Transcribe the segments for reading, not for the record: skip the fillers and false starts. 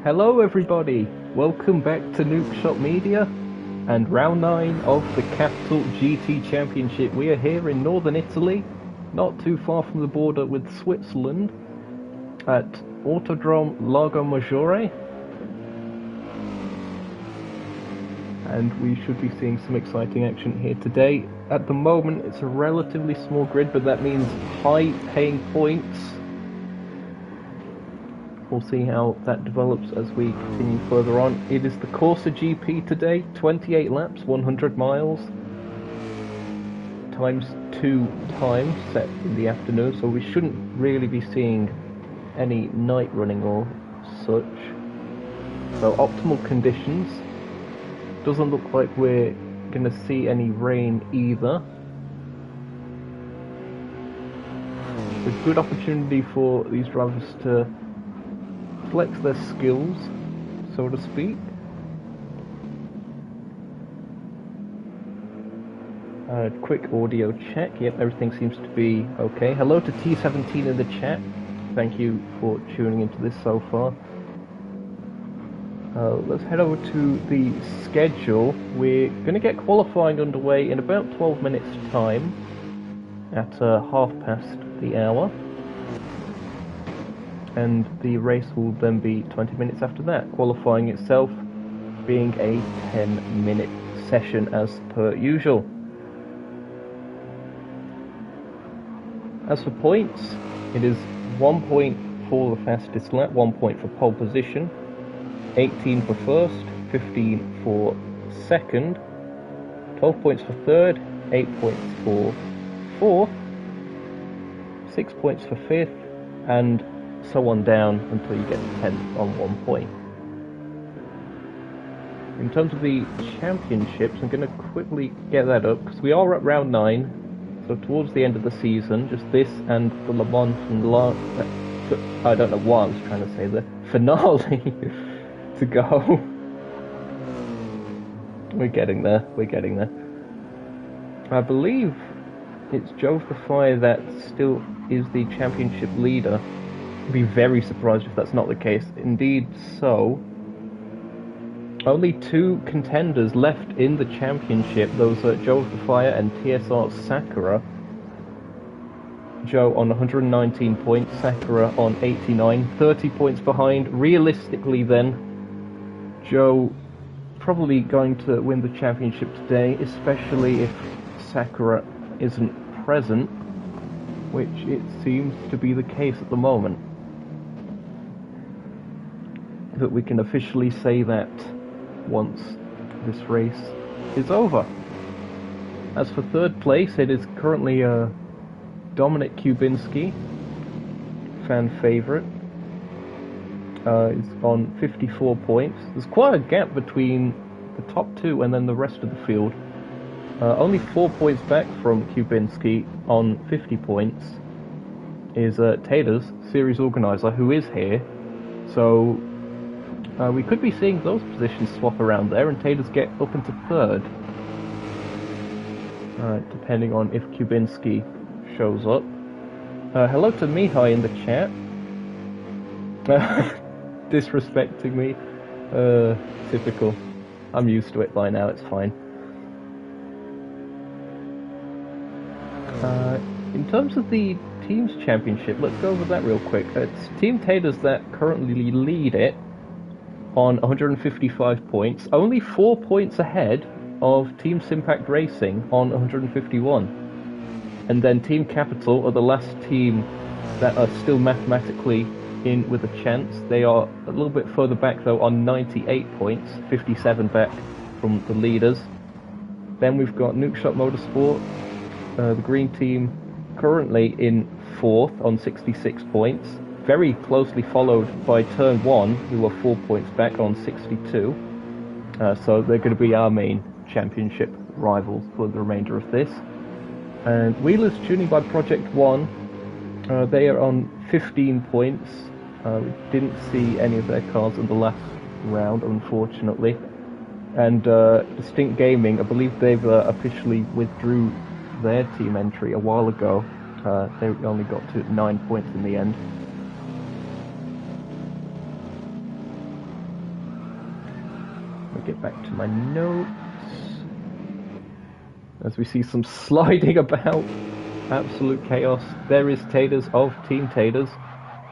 Hello everybody, welcome back to Nuke Shot Media and round 9 of the Capital GT Championship. We are here in northern Italy, not too far from the border with Switzerland, at Autodrome Lago Maggiore. And we should be seeing some exciting action here today. At the moment it's a relatively small grid, but that means high paying points. We'll see how that develops as we continue further on. It is the Corsa GP today, 28 laps, 100 miles, times 2 times set in the afternoon, so we shouldn't really be seeing any night running or such. So optimal conditions. Doesn't look like we're going to see any rain either. It's a good opportunity for these drivers to flex their skills, so to speak. Quick audio check. Yep, everything seems to be okay. Hello to T17 in the chat. Thank you for tuning into this so far. Let's head over to the schedule. We're going to get qualifying underway in about 12 minutes time at half past the hour. And the race will then be 20 minutes after that, qualifying itself being a 10-minute session as per usual. As for points, it is 1 point for the fastest lap, 1 point for pole position, 18 for first, 15 for second, 12 points for third, 8 points for fourth, 6 points for fifth, and so on down until you get to 10th on 1 point. In terms of the championships, I'm going to quickly get that up because we are at round 9, so towards the end of the season, just this and the Le Mans and I don't know what I was trying to say, the finale to go. We're getting there, I believe it's Jove the Fire that still is the championship leader. Be very surprised if that's not the case. Indeed so. Only 2 contenders left in the championship. Those are Joe of the Fire and TSR Sakura. Joe on 119 points, Sakura on 89, 30 points behind. Realistically then, Joe probably going to win the championship today, especially if Sakura isn't present, which it seems to be the case at the moment. That we can officially say that once this race is over. As for third place, it is currently Dominic Kubinski, fan favourite. Is on 54 points. There's quite a gap between the top 2 and then the rest of the field. Only 4 points back from Kubinski on 50 points is Taylor's series organiser, who is here. So we could be seeing those positions swap around there and Taylor's get up into third. Depending on if Kubinski shows up. Hello to Mihai in the chat. Disrespecting me. Typical. I'm used to it by now, it's fine. In terms of the Teams Championship, let's go over that real quick. It's Team Taylor's that currently lead it on 155 points, only 4 points ahead of Team Simpact Racing on 151. And then Team Capital are the last team that are still mathematically in with a chance. They are a little bit further back though on 98 points, 57 back from the leaders. Then we've got Nuke Shot Motorsport, the green team currently in 4th on 66 points. Very closely followed by Turn 1, who are 4 points back on 62. So they're going to be our main championship rivals for the remainder of this. And Wheelers Tuning by Project 1, they are on 15 points. We didn't see any of their cars in the last round, unfortunately. And Distinct Gaming, I believe they've officially withdrew their team entry a while ago. They only got to 9 points in the end. Back to my notes. As we see some sliding about. Absolute chaos. There is Taters of Team Taters.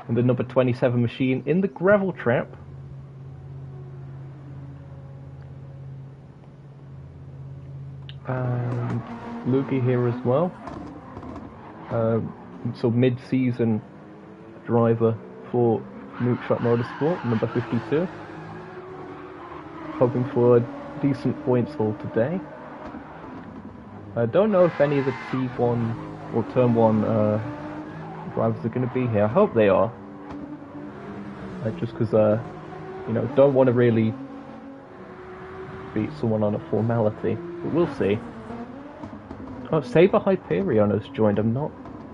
And the number 27 machine in the gravel trap. And Lugi here as well. So mid-season driver for Mookshot Motorsport, number 52. Hoping for decent points haul today. I don't know if any of the T1 or Turn 1 drivers are going to be here. I hope they are. Just because, you know, don't want to really beat someone on a formality. But we'll see. Oh, Saber Hyperion has joined. I'm not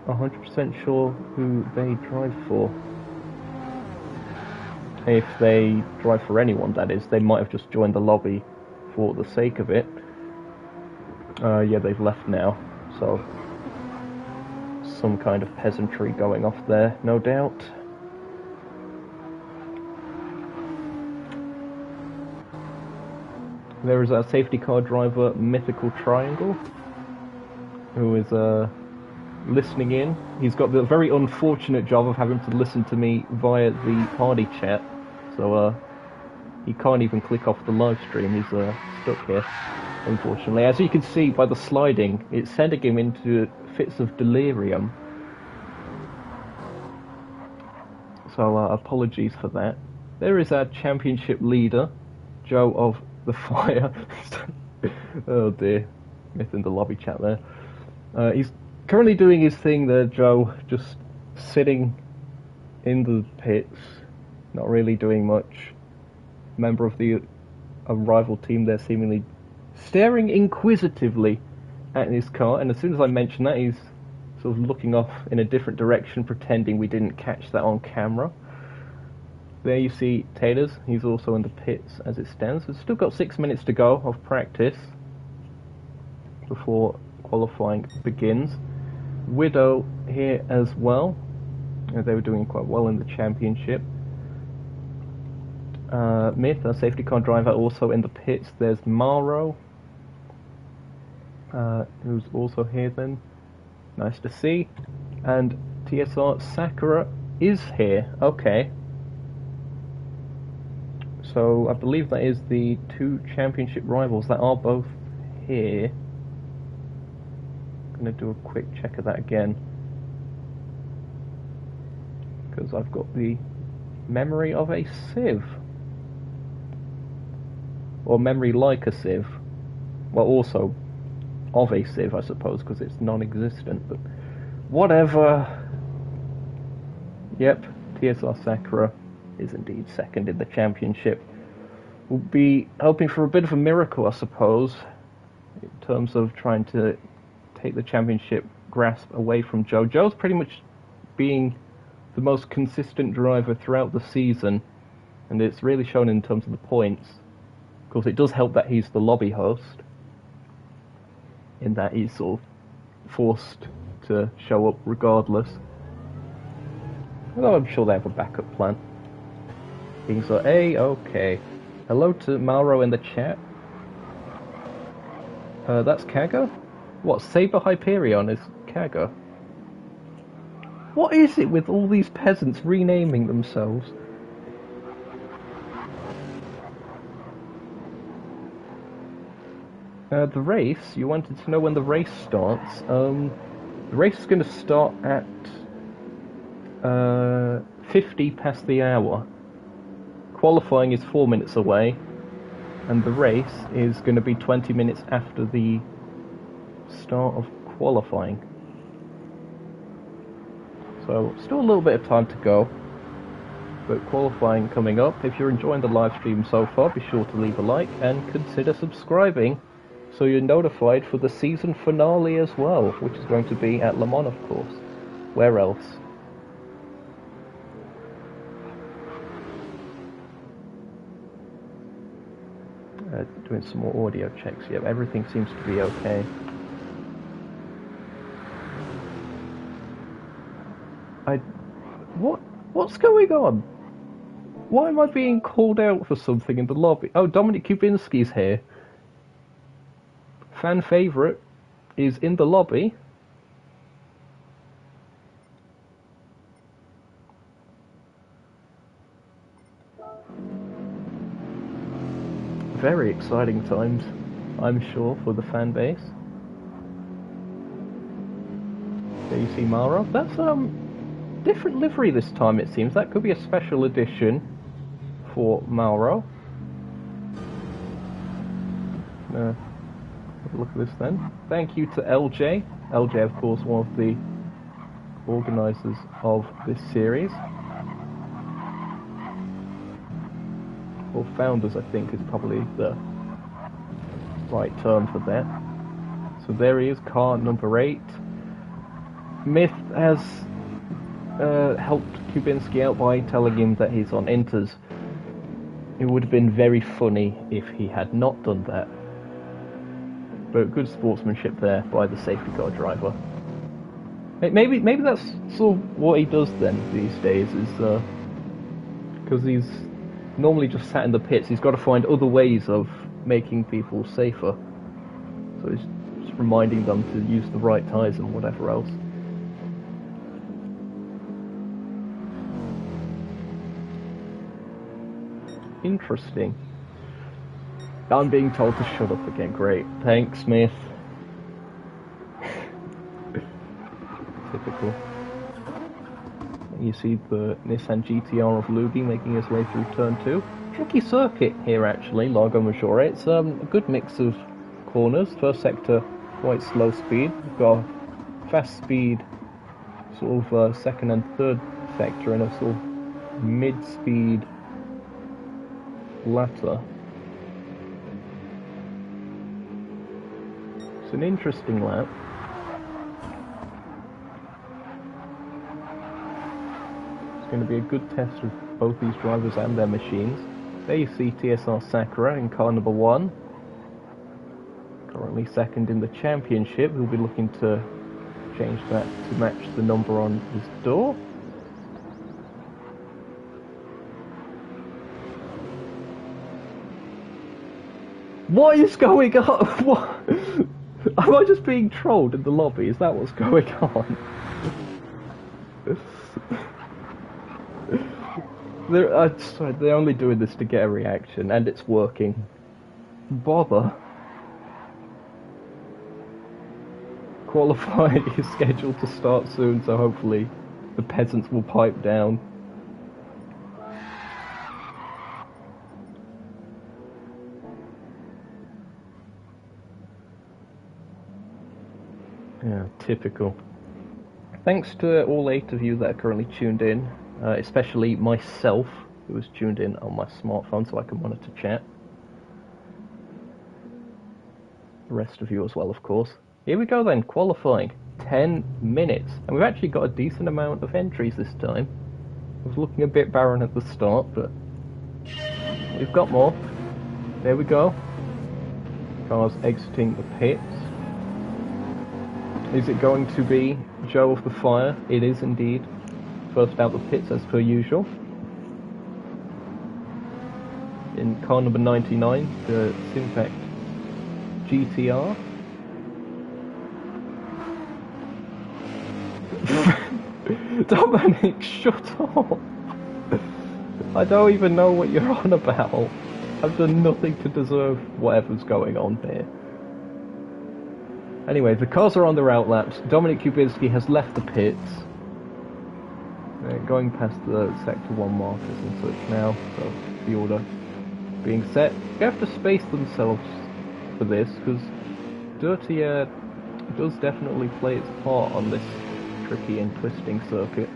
100% sure who they drive for. If they drive for anyone, that is. They might have just joined the lobby for the sake of it. Yeah, they've left now. So, some kind of peasantry going off there, no doubt. There is our safety car driver, Mythical Triangle, who is listening in. He's got the very unfortunate job of having to listen to me via the party chat, so he can't even click off the live stream. He's stuck here, unfortunately. As you can see by the sliding, it's sending him into fits of delirium. So apologies for that. There is our championship leader, Joe of the Fire. Oh dear, myth in the lobby chat there. He's currently doing his thing there, Joe, just sitting in the pits, not really doing much. Member of the rival team there seemingly staring inquisitively at his car, and as soon as I mention that, he's sort of looking off in a different direction, pretending we didn't catch that on camera. There you see Taters, he's also in the pits as it stands. We've still got 6 minutes to go of practice before qualifying begins. Widow here as well. They were doing quite well in the championship. Myth, a safety car driver, also in the pits. There's Maro, who's also here then. Nice to see. And TSR Sakura is here. Okay. So I believe that is the two championship rivals that are both here. I'm going to do a quick check of that again, because I've got the memory of a sieve. Or memory like a sieve. Well, also of a sieve, I suppose, because it's non-existent, but whatever. Yep, TSR Sakura is indeed second in the championship. We'll be hoping for a bit of a miracle, I suppose, in terms of trying to take the championship grasp away from Joe. Joe's pretty much being the most consistent driver throughout the season, and it's really shown in terms of the points. Of course, it does help that he's the lobby host, in that he's sort of forced to show up regardless. Although I'm sure they have a backup plan. Things are A-okay. Hello to Mauro in the chat. That's Kaga? What, Saber Hyperion is Kaga? What is it with all these peasants renaming themselves? The race, you wanted to know when the race starts. The race is going to start at 50 past the hour. Qualifying is 4 minutes away, and the race is going to be 20 minutes after the start of qualifying. So, still a little bit of time to go, but qualifying coming up. If you're enjoying the live stream so far, be sure to leave a like and consider subscribing so you're notified for the season finale as well, which is going to be at Le Mans, of course. Where else? Doing some more audio checks. Yep, everything seems to be okay. What's going on? Why am I being called out for something in the lobby? Oh, Dominic Kubinski's here. Fan favourite is in the lobby. Very exciting times, I'm sure, for the fan base. There you see Mara. That's different livery this time, it seems. That could be a special edition for Mauro. Have a look at this then. Thank you to LJ. LJ, of course, one of the organisers of this series. Or founders, I think, is probably the right term for that. So there he is, car number 8. Myth has helped Kubinski out by telling him that he's on inters. It would have been very funny if he had not done that. But good sportsmanship there by the safety car driver. Maybe that's sort of what he does then these days, is because he's normally just sat in the pits, he's got to find other ways of making people safer. So he's just reminding them to use the right tyres and whatever else. Interesting. I'm being told to shut up again. Great. Thanks, Smith. Typical. You see the Nissan GTR of Luby making his way through turn 2. Tricky circuit here actually, Lago Maggiore. It's a good mix of corners. First sector, quite slow speed. We've got fast speed, sort of second and third sector, and a sort of mid-speed latter. It's an interesting lap. It's going to be a good test of both these drivers and their machines. There you see TSR Sakura in car number 1. Currently second in the championship. He'll be looking to change that to match the number on his door. What is going on? What? Am I just being trolled in the lobby? Is that what's going on? They're only doing this to get a reaction, and it's working. Bother. Qualifying is scheduled to start soon, so hopefully the peasants will pipe down. Yeah, typical. Thanks to all 8 of you that are currently tuned in, especially myself, who was tuned in on my smartphone so I can monitor chat. The rest of you as well, of course. Here we go then, qualifying. 10 minutes. And we've actually got a decent amount of entries this time. I was looking a bit barren at the start, but we've got more. There we go. Cars exiting the pits. Is it going to be Joe of the Fire? It is indeed. First out the pits as per usual. In car number 99, the Simpact GTR. Dominic, shut up! I don't even know what you're on about. I've done nothing to deserve whatever's going on here. Anyway, the cars are on their out laps. Dominic Kubinski has left the pits. They're going past the Sector 1 markers and such now, so the order being set. They have to space themselves for this, because Dirty Air does definitely play its part on this tricky and twisting circuit.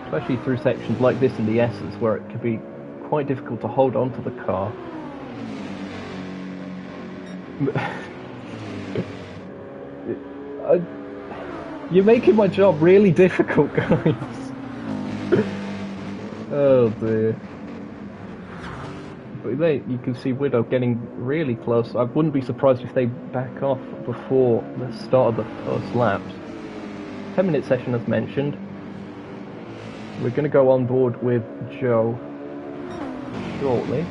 Especially through sections like this in the S's, where it can be quite difficult to hold on to the car. You're making my job really difficult, guys. Oh dear. But there, you can see Widow getting really close. I wouldn't be surprised if they back off before the start of the first laps. 10-minute session as mentioned. We're going to go on board with Joe shortly,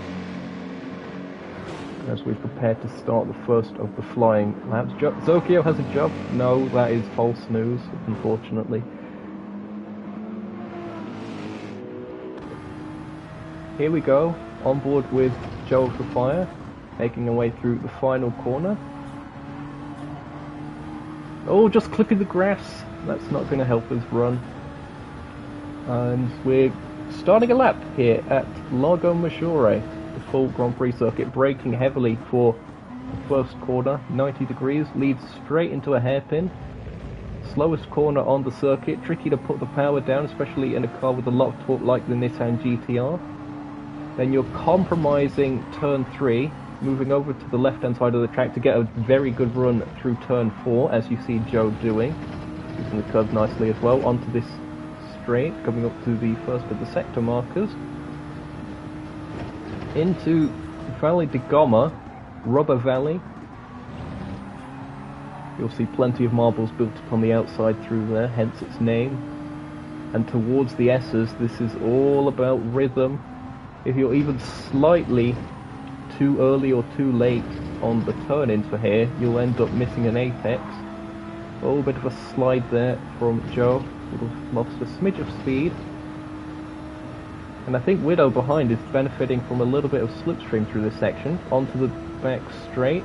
as we prepare to start the first of the flying laps. Zokio has a job? No, that is false news, unfortunately. Here we go, on board with Joe the Fire, making our way through the final corner. Oh, just clipping the grass. That's not going to help us run. And we're starting a lap here at Lago Maggiore, the full Grand Prix circuit, braking heavily for the first corner, 90 degrees, leads straight into a hairpin. Slowest corner on the circuit, tricky to put the power down, especially in a car with a lot of torque like the Nissan GTR. Then you're compromising turn 3, moving over to the left-hand side of the track to get a very good run through turn 4, as you see Joe doing. Using the curve nicely as well, onto this straight, coming up to the first of the sector markers. Into Valley de Goma, Rubber Valley. You'll see plenty of marbles built up on the outside through there, hence its name. And towards the S's, this is all about rhythm. If you're even slightly too early or too late on the turn-in for here, you'll end up missing an apex. Oh, a bit of a slide there from Joe. Would have lost a smidge of speed. And I think Widow behind is benefiting from a little bit of slipstream through this section. Onto the back straight,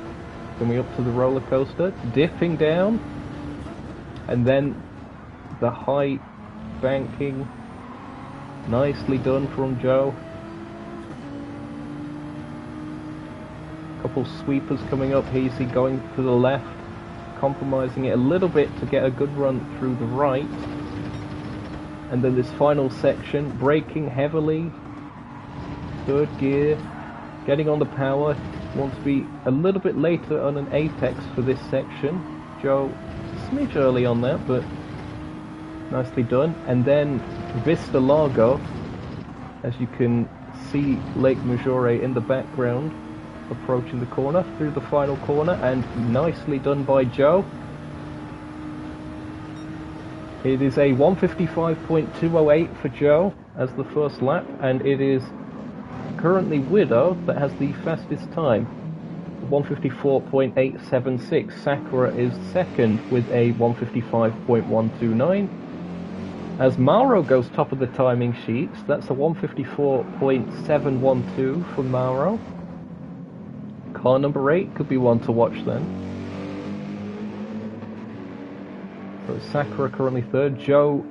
coming up to the roller coaster, dipping down, and then the high banking. Nicely done from Joe. Couple sweepers coming up here, you see going to the left, compromising it a little bit to get a good run through the right. And then this final section, braking heavily, third gear, getting on the power, want to be a little bit later on an apex for this section. Joe, smidge early on that, but nicely done. And then Vista Lago, as you can see Lake Maggiore in the background, approaching the corner, through the final corner, and nicely done by Joe. It is a 155.208 for Joe as the first lap, and it is currently Widow that has the fastest time, 154.876. Sakura is second with a 155.129. As Mauro goes top of the timing sheets, that's a 154.712 for Mauro. Car number 8 could be one to watch then. So Sakura currently third, Joe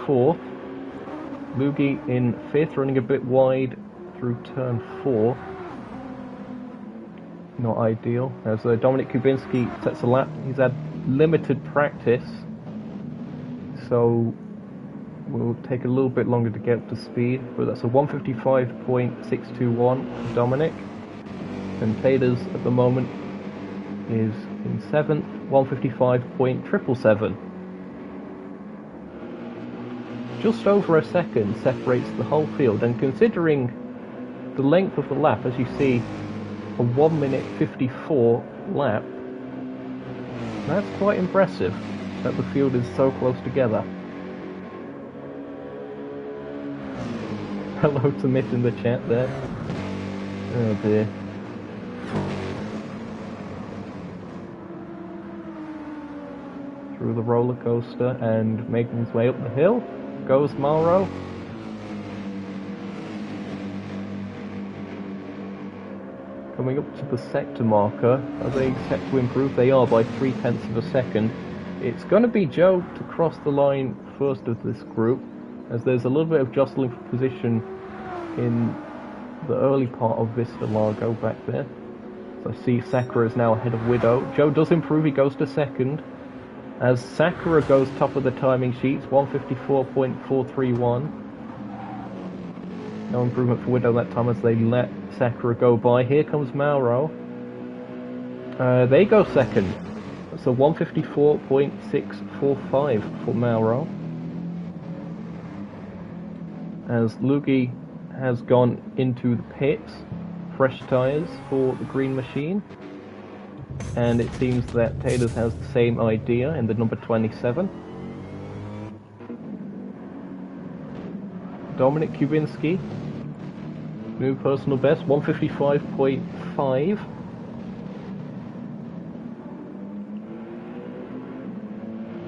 fourth, Luigi in fifth, running a bit wide through turn 4. Not ideal, as Dominic Kubinski sets a lap. He's had limited practice, so will take a little bit longer to get up to speed, but that's a 155.621 for Dominic. And Taters at the moment is in 7th, 155.777. Just over a second separates the whole field, and considering the length of the lap, as you see, a 1 minute 54 lap, that's quite impressive that the field is so close together. Hello to Mitt in the chat there. Oh dear. Through the roller coaster and making his way up the hill goes Mauro. Coming up to the sector marker, are they set to improve? They are by 0.3 of a second. It's going to be Joe to cross the line first of this group, as there's a little bit of jostling for position in the early part of Vista Lago back there. So I see Sakura is now ahead of Widow. Joe does improve, he goes to second, as Sakura goes top of the timing sheets, 154.431. No improvement for Widow that time as they let Sakura go by. Here comes Mauro. They go second. So 154.645 for Mauro. As Luigi has gone into the pits, fresh tyres for the green machine. And it seems that Taylor's has the same idea in the number 27. Dominic Kubinski, new personal best, 155.5.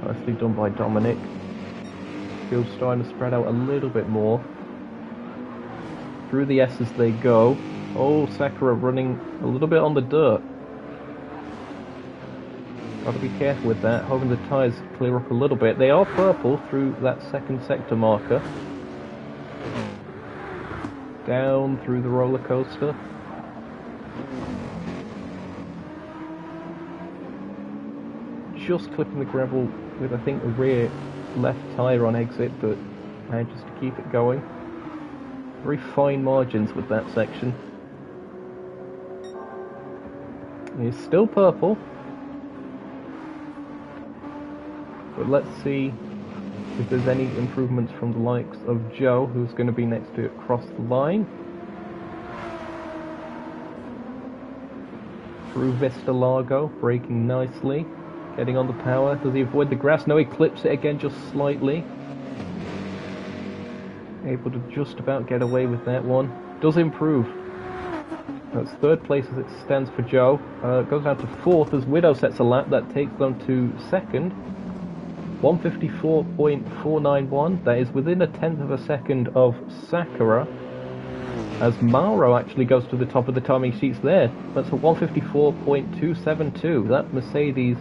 Nicely done by Dominic. Field's starting to spread out a little bit more. Through the S's they go. Oh, Sakura running a little bit on the dirt. Got to be careful with that, hoping the tyres clear up a little bit. They are purple through that second sector marker. Down through the roller coaster. Just clipping the gravel with, I think, the rear left tyre on exit, but manages to keep it going. Very fine margins with that section. It's still purple. But let's see if there's any improvements from the likes of Joe, who's going to be next to it across the line. Through Vista Lago, braking nicely. Getting on the power. Does he avoid the grass? No, he clips it again just slightly. Able to just about get away with that one. Does improve. That's third place as it stands for Joe. Goes down to fourth as Widow sets a lap. That takes them to second. 154.491. That is within a tenth of a second of Sakura. As Mauro actually goes to the top of the timing sheets there. That's a 154.272. That Mercedes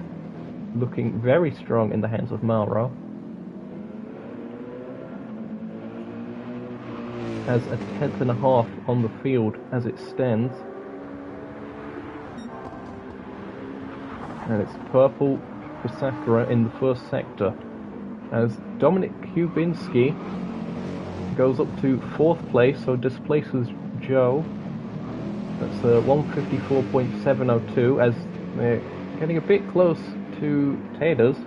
looking very strong in the hands of Mauro. Has a tenth and a half on the field as it stands. And it's purple for Sakura in the first sector. As Dominic Kubinski goes up to fourth place, so displaces Joe. That's 154.702 as they're getting a bit close to Taters.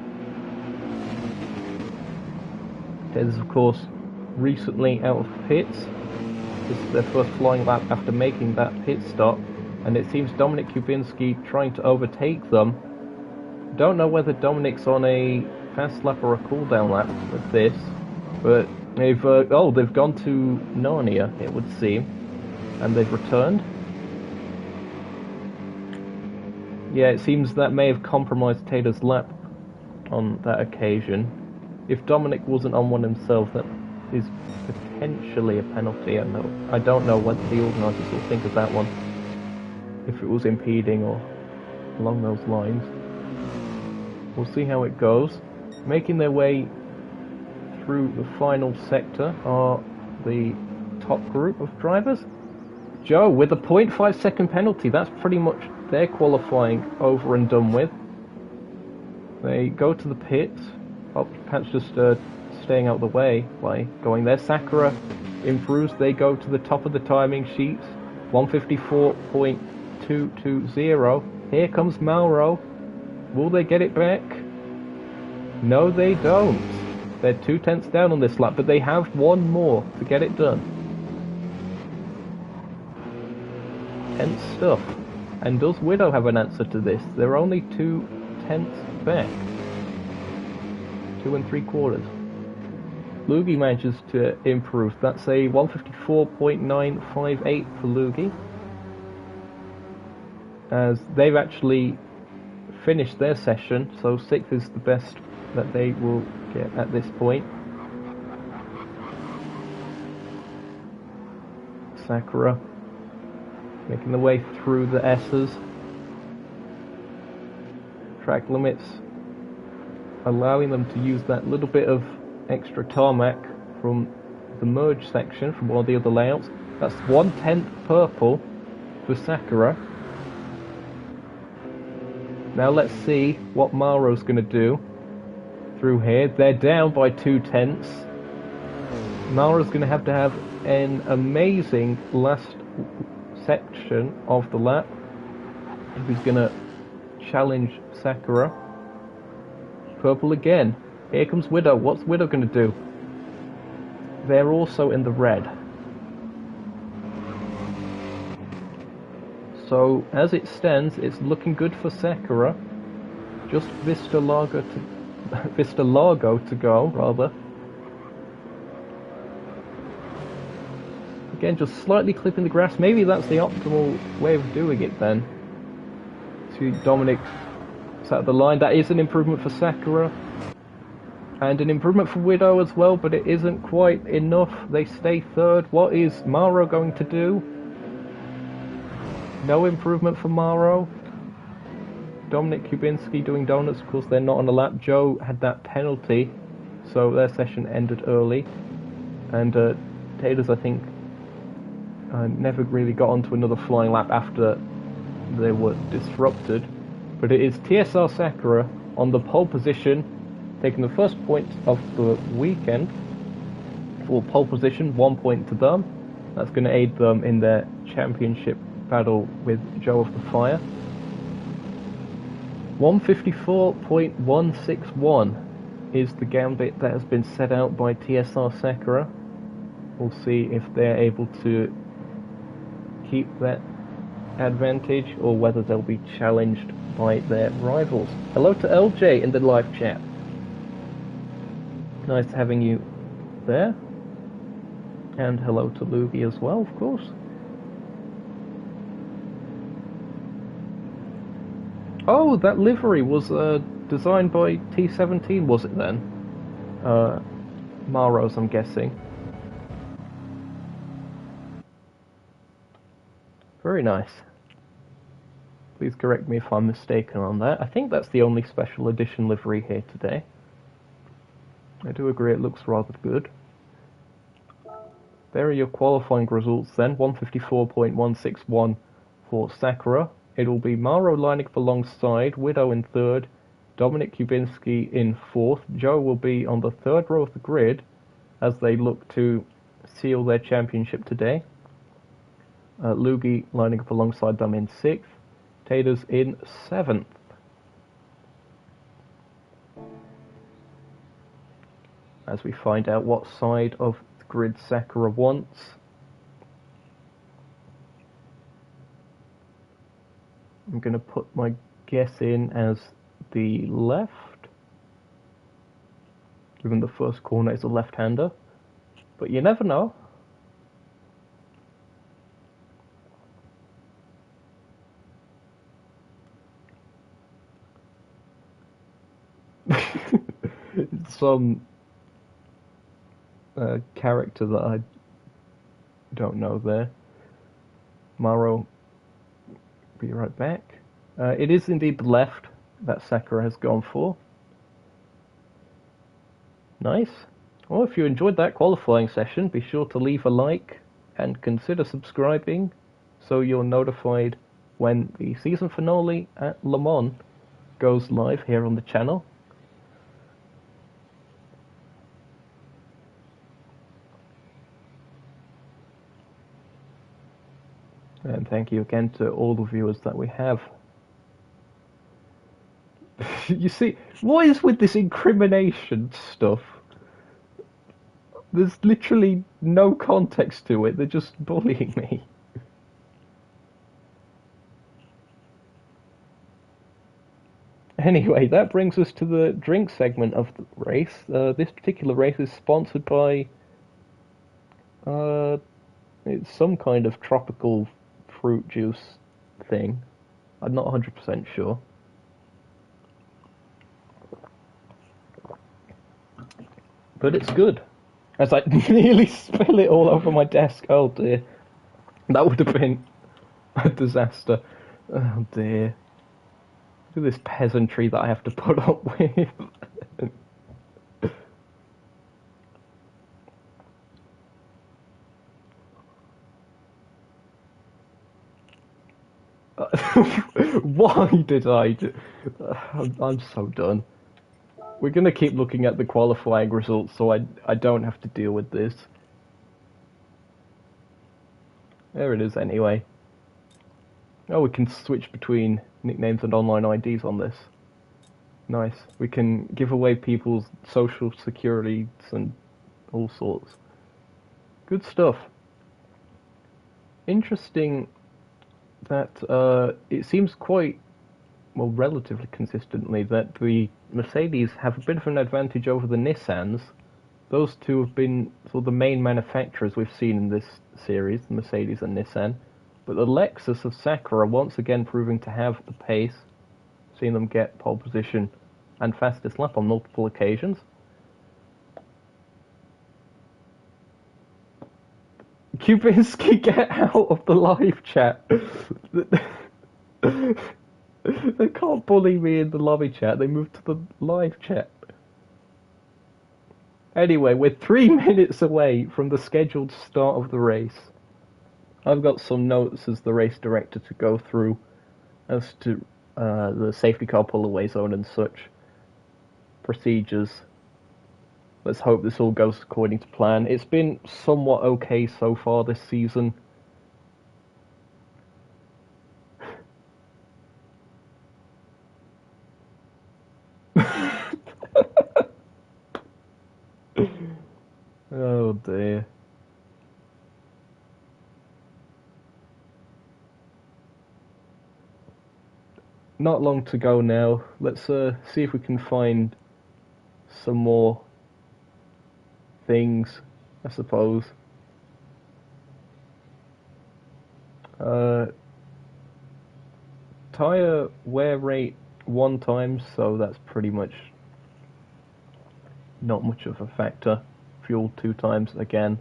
Taters, of course, recently out of pits. This is their first flying lap after making that pit stop, and it seems Dominic Kubinski trying to overtake them. Don't know whether Dominic's on a fast lap or a cool down lap with this, but they've gone to Narnia, it would seem, and they've returned. Yeah, it seems that may have compromised Taylor's lap on that occasion. If Dominic wasn't on one himself, that is potentially a penalty. I don't know what the organisers will think of that one, if it was impeding or along those lines. We'll see how it goes. Making their way through the final sector are the top group of drivers. Joe with a 0.5 second penalty. That's pretty much their qualifying over and done with. They go to the pits. Oh, perhaps just staying out of the way by going there. Sakura improves. They go to the top of the timing sheets. 154.220. Here comes Mauro. Will they get it back? No, they don't. They're 2 tenths down on this lap, but they have one more to get it done. Tense stuff. And does Widow have an answer to this? They're only 2 tenths back. 2 3/4. Lugi manages to improve. That's a 154.958 for Lugi. As they've actually finished their session, so 6th is the best that they will get at this point. Sakura making the way through the S's. Track limits allowing them to use that little bit of extra tarmac from the merge section from one of the other layouts. That's 1/10 purple for Sakura. Now let's see what Mauro's going to do through here. They're down by 2 tenths. Mauro's going to have an amazing last section of the lap if he's going to challenge Sakura. Purple again. Here comes Widow. What's Widow going to do? They're also in the red. So as it stands, it's looking good for Sakura. Just Vista Lago to go, rather. Again, just slightly clipping the grass. Maybe that's the optimal way of doing it then. To Dominic at the line. That is an improvement for Sakura. And an improvement for Widow as well, but it isn't quite enough. They stay third. What is Maro going to do? No improvement for Maro. Dominic Kubinski doing donuts. Of course, they're not on the lap. Joe had that penalty, so their session ended early. And Taylor's, I think, never really got onto another flying lap after they were disrupted. But it is TSR Sakura on the pole position, taking the first point of the weekend for pole position, 1 point to them. That's going to aid them in their championship battle with Joe of the Fire. 154.161 is the gambit that has been set out by TSR Sakura. We'll see if they're able to keep that advantage or whether they'll be challenged by their rivals. Hello to LJ in the live chat. Nice having you there. And hello to Lugi as well, of course. Oh, that livery was designed by T17, was it then? Maro's, I'm guessing. Very nice. Please correct me if I'm mistaken on that. I think that's the only special edition livery here today. I do agree it looks rather good. There are your qualifying results then. 154.161 for Sakura. It'll be Maro lining up alongside, Widow in third, Dominic Kubinski in fourth. Joe will be on the third row of the grid as they look to seal their championship today. Lugi lining up alongside them in sixth. Taters in seventh. As we find out what side of the grid Sakura wants. I'm going to put my guess in as the left, given the first corner is a left-hander, but you never know. Some character that I don't know there. Maro, be right back. It is indeed the left that Sakura has gone for. Nice. Well, if you enjoyed that qualifying session, be sure to leave a like and consider subscribing so you're notified when the season finale at Le Mans goes live here on the channel. And thank you again to all the viewers that we have. You see, what is with this incrimination stuff? There's literally no context to it, they're just bullying me. Anyway, that brings us to the drink segment of the race. This particular race is sponsored by... it's some kind of tropical fruit juice thing. I'm not 100% sure. But it's good. As I nearly spill it all over my desk. Oh dear. That would have been a disaster. Oh dear. Look at this peasantry that I have to put up with. Why did I do... I'm so done. We're going to keep looking at the qualifying results so I don't have to deal with this. There it is anyway. Oh, we can switch between nicknames and online IDs on this. Nice. We can give away people's social securities and all sorts. Good stuff. Interesting that it seems quite, well, relatively consistently that the Mercedes have a bit of an advantage over the Nissans Those two have been sort of the main manufacturers we've seen in this series, Mercedes and Nissan. But the Lexus of Sakura once again proving to have the pace, seeing them get pole position and fastest lap on multiple occasions. Kubinski, get out of the live chat. They can't bully me in the lobby chat, they moved to the live chat. Anyway, we're 3 minutes away from the scheduled start of the race. I've got some notes as the race director to go through as to the safety car pull-away zone and such procedures. Let's hope this all goes according to plan. It's been somewhat okay so far this season. Oh dear. Not long to go now. Let's see if we can find some more things, I suppose. Tire wear rate 1 time, so that's pretty much not much of a factor. Fuel 2 times, again,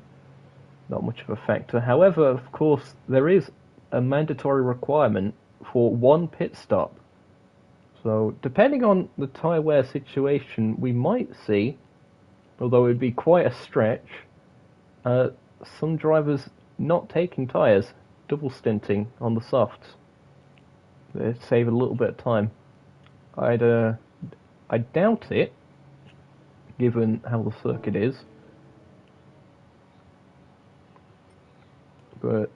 not much of a factor. However, of course, there is a mandatory requirement for 1 pit stop. So, depending on the tyre wear situation, we might see, although it would be quite a stretch, some drivers not taking tyres, double stinting on the softs. They save a little bit of time. I doubt it, given how the circuit is. But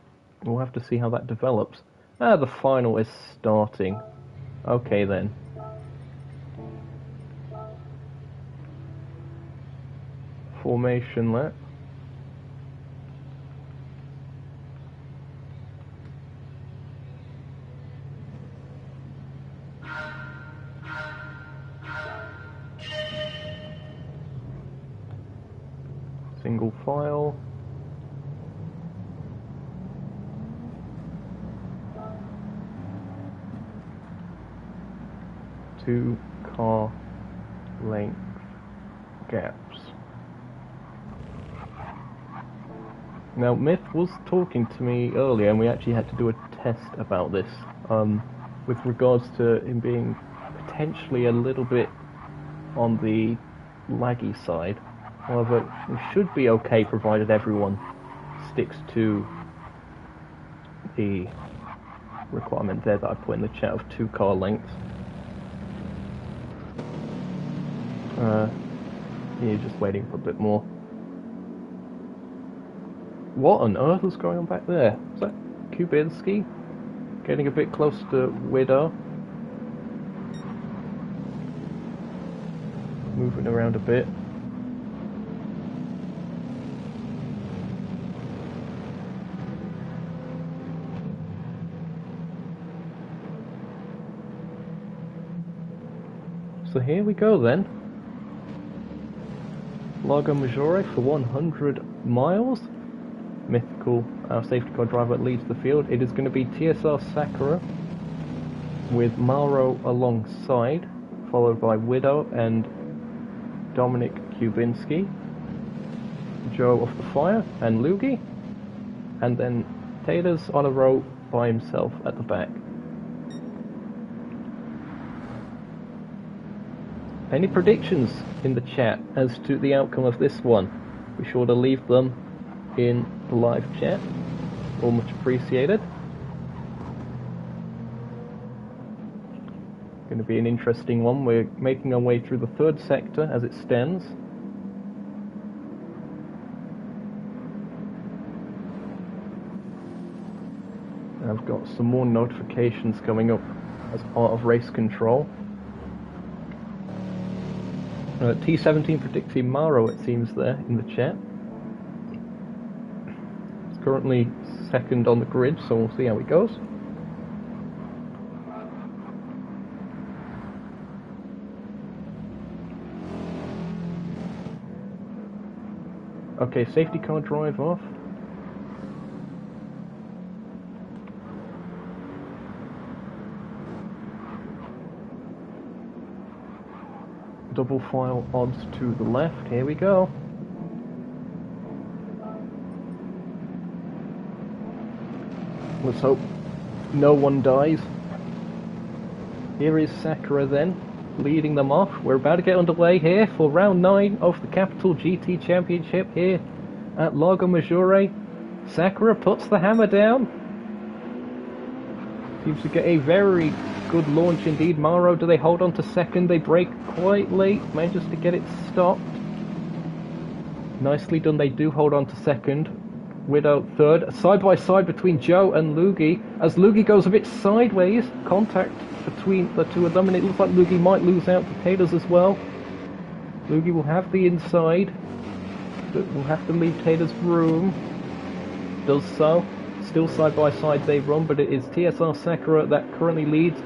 we'll have to see how that develops. The final is starting. Okay then. Formation lap. Single file. Two car length gaps. Now, Myth was talking to me earlier, and we actually had to do a test about this, with regards to him being potentially a little bit on the laggy side. However, it should be okay provided everyone sticks to the requirement there that I put in the chat of 2 car lengths. Yeah, just waiting for a bit more. What on earth is going on back there? Is that Kubinski? Getting a bit close to Widow. Moving around a bit. So here we go then. Lago Maggiore for 100 miles. Mythical, our safety car driver leads the field. It is going to be TSR Sakura with Mauro alongside, followed by Widow and Dominic Kubinski, Joe off the fire, and Lugi, and then Taylor's on a row by himself at the back. Any predictions in the chat as to the outcome of this one? Be sure to leave them in the live chat. All much appreciated. Going to be an interesting one. We're making our way through the 3rd sector as it stands. And I've got some more notifications coming up as part of race control. T17 predicting Mauro, it seems, there in the chat. It's currently 2nd on the grid, so we'll see how it goes. Okay, safety car drive off. Double file odds to the left. Here we go. Let's hope no one dies. Here is Sakura then, leading them off. We're about to get underway here for round 9 of the Capital GT Championship here at Lago Maggiore. Sakura puts the hammer down. Seems to get a very good launch indeed. Mauro, do they hold on to second? They brake quite late, manages to get it stopped. Nicely done, they do hold on to second. Widow third. Side by side between Joe and Lugi. As Lugi goes a bit sideways, contact between the two of them, and it looks like Lugi might lose out to Taters as well. Lugi will have the inside, but will have to leave Taters room. Does so. Still side by side they run, but it is TSR Sakura that currently leads,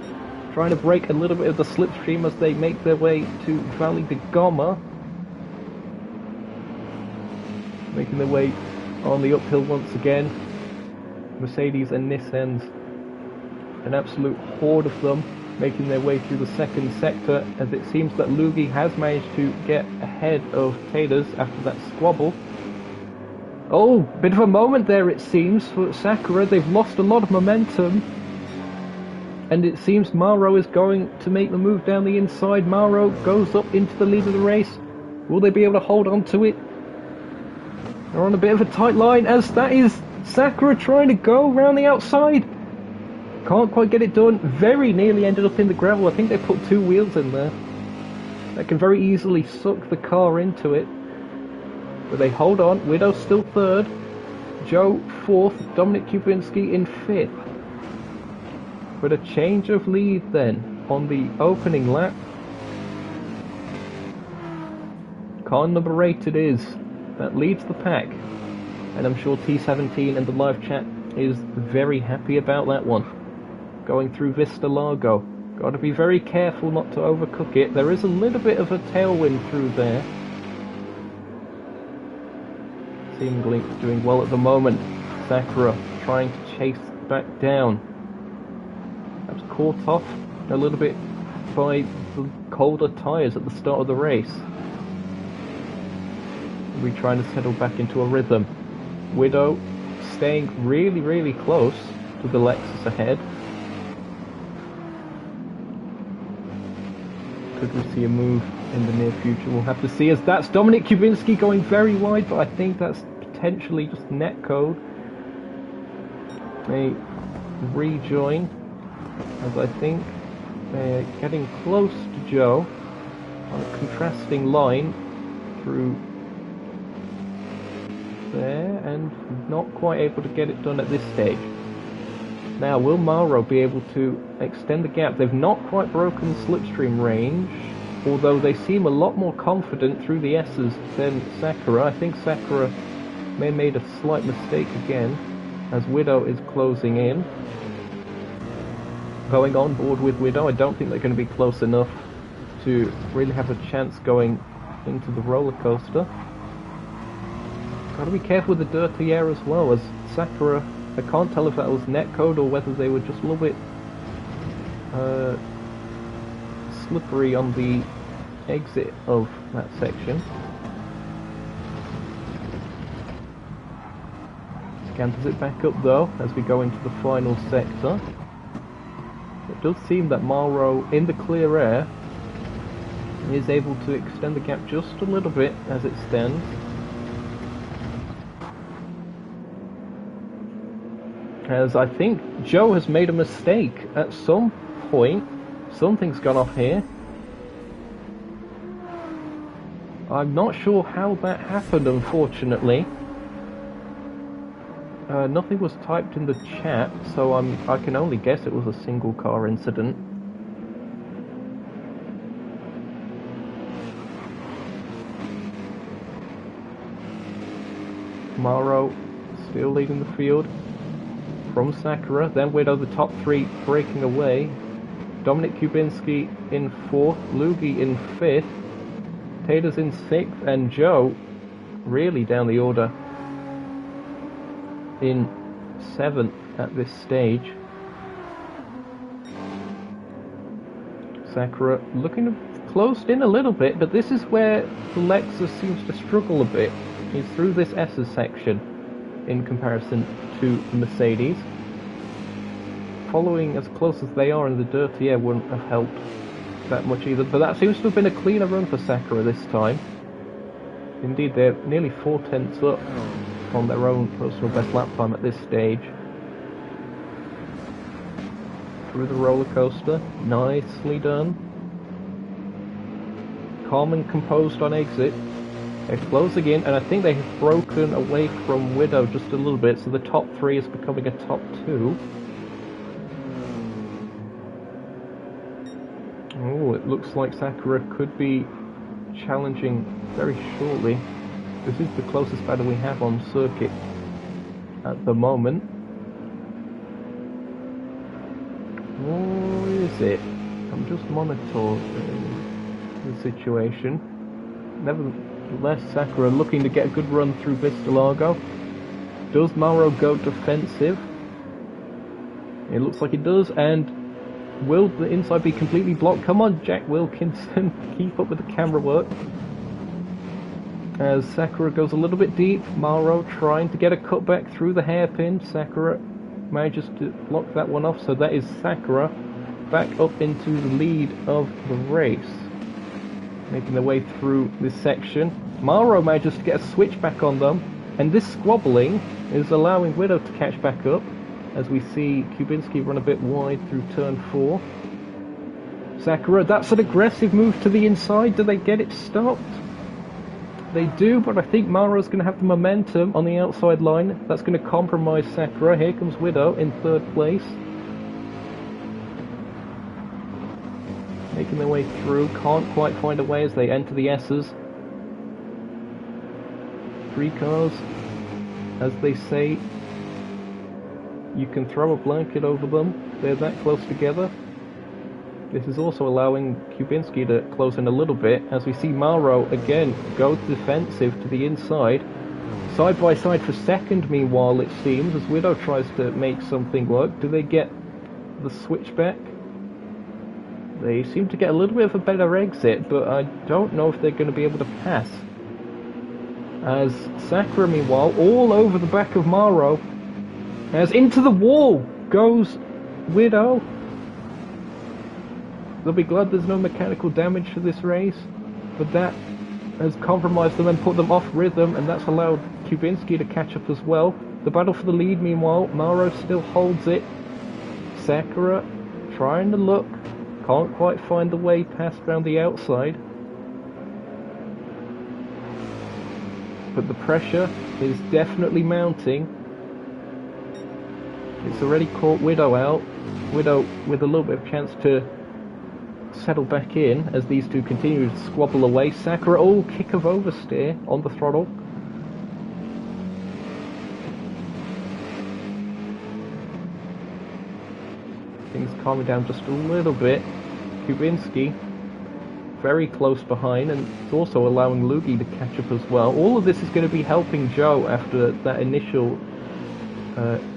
trying to break a little bit of the slipstream as they make their way to Valley de Goma. Making their way on the uphill once again. Mercedes and Nissans, an absolute horde of them, making their way through the second sector, as it seems that Lugi has managed to get ahead of Taters after that squabble. Oh, bit of a moment there it seems for Sakura. They've lost a lot of momentum, and it seems Mauro is going to make the move down the inside. Mauro goes up into the lead of the race. Will they be able to hold on to it? They're on a bit of a tight line, as that is Sakura trying to go around the outside. Can't quite get it done. Very nearly ended up in the gravel. I think they put 2 wheels in there. That can very easily suck the car into it. But they hold on. Widow still third. Joe fourth. Dominic Kubinski in fifth. But a change of lead then on the opening lap. Car number 8 it is. That leads the pack, and I'm sure T17 and the live chat is very happy about that one. Going through Vista Lago. Got to be very careful not to overcook it. There is a little bit of a tailwind through there. Seemingly doing well at the moment. Sakura trying to chase back down. That's caught off a little bit by the colder tyres at the start of the race. We're trying to settle back into a rhythm. Widow staying really, really close to the Lexus ahead. Could we see a move in the near future? We'll have to see, as that's Dominic Kubinski going very wide, but I think that's potentially just netcode. They rejoin, as I think they're getting close to Joe on a contrasting line through there, and not quite able to get it done at this stage. Now, will Mauro be able to extend the gap? They've not quite broken slipstream range, although they seem a lot more confident through the S's than Sakura. I think Sakura may have made a slight mistake again, as Widow is closing in. Going on board with Widow, I don't think they're going to be close enough to really have a chance going into the roller coaster. Gotta be careful with the dirty air as well, as Sakura, I can't tell if that was netcode or whether they were just a little bit slippery on the exit of that section. Scanters it back up though, as we go into the final sector. It does seem that Mauro, in the clear air, is able to extend the gap just a little bit as it stands. As I think Joe has made a mistake at some point. Something's gone off here. I'm not sure how that happened, unfortunately. Nothing was typed in the chat, so I can only guess it was a single car incident. Mauro still leading the field from Sakura, then Widow the top 3 breaking away. Dominic Kubinski in 4th, Lugi in 5th, Taters in 6th, and Joe really down the order in 7th at this stage. Sakura looking closed in a little bit, but this is where the Lexus seems to struggle a bit. He's through this S's section in comparison to the Mercedes. Following as close as they are in the dirty air wouldn't have helped that much either, but that seems to have been a cleaner run for Sakura this time. Indeed, they're nearly 4/10 up on their own personal best lap time at this stage. Through the roller coaster, nicely done. Calm and composed on exit. They're closing in, and I think they have broken away from Widow just a little bit, so the top 3 is becoming a top 2. Oh, it looks like Sakura could be challenging very shortly. This is the closest battle we have on circuit at the moment. What is it? I'm just monitoring the situation. Nevertheless, Sakura looking to get a good run through Vista Lago. Does Mauro go defensive? It looks like it does, and will the inside be completely blocked? Come on, Jack Wilkinson, keep up with the camera work. As Sakura goes a little bit deep, Mauro trying to get a cutback through the hairpin. Sakura manages to block that one off, so that is Sakura back up into the lead of the race. Making their way through this section. Mauro manages to get a switch back on them, and this squabbling is allowing Widow to catch back up, as we see Kubinski run a bit wide through turn 4. Sakura, that's an aggressive move to the inside. Do they get it stopped? They do, but I think Mauro's going to have the momentum on the outside line. That's going to compromise Sakura. Here comes Widow in 3rd place. Making their way through, can't quite find a way as they enter the S's. 3 cars, as they say, you can throw a blanket over them. They're that close together. This is also allowing Kubinski to close in a little bit, as we see Mauro again go defensive to the inside. Side by side for 2nd, meanwhile, it seems, as Widow tries to make something work. Do they get the switchback? They seem to get a little bit of a better exit, but I don't know if they're going to be able to pass. As Sakura, meanwhile, all over the back of Mauro, as into the wall goes Widow. They'll be glad there's no mechanical damage to this race, but that has compromised them and put them off rhythm, and that's allowed Kubinski to catch up as well. The battle for the lead, meanwhile, Mauro still holds it. Sakura trying to look, can't quite find the way past around the outside. But the pressure is definitely mounting. It's already caught Widow out. Widow with a little bit of chance to settle back in as these two continue to squabble away. Sakura, oh, kick of oversteer on the throttle. Things calming down just a little bit. Kubinski very close behind, and it's also allowing Lugi to catch up as well. All of this is going to be helping Joe after that initial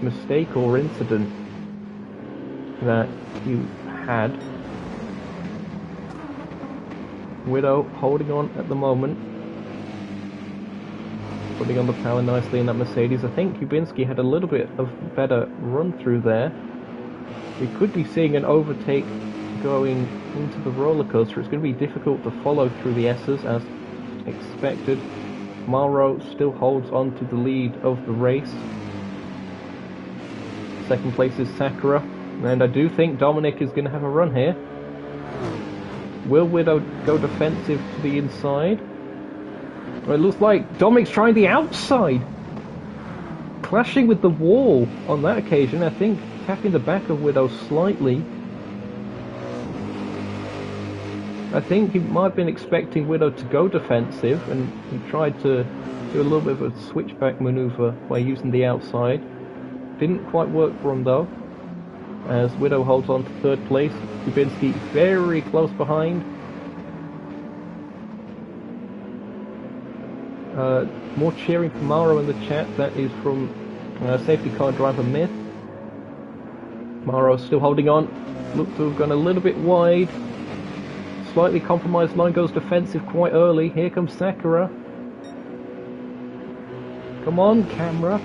mistake or incident that you had. Widow holding on at the moment, putting on the power nicely in that Mercedes. I think Kubinski had a little bit of better run through there. We could be seeing an overtake going into the roller coaster. It's going to be difficult to follow through the S's as expected. Mauro still holds on to the lead of the race. 2nd place is Sakura, and I do think Dominic is going to have a run here. Will Widow go defensive to the inside? Well, it looks like Dominic's trying the outside. Clashing with the wall on that occasion, I think tapping the back of Widow slightly. I think he might have been expecting Widow to go defensive, and he tried to do a little bit of a switchback maneuver by using the outside. Didn't quite work for him though, as Widow holds on to 3rd place. Kubinski very close behind. More cheering for Mauro in the chat. That is from safety car driver Myth. Mauro still holding on. Looked to have gone a little bit wide. Slightly compromised line, goes defensive quite early. Here comes Sakura. Come on, camera.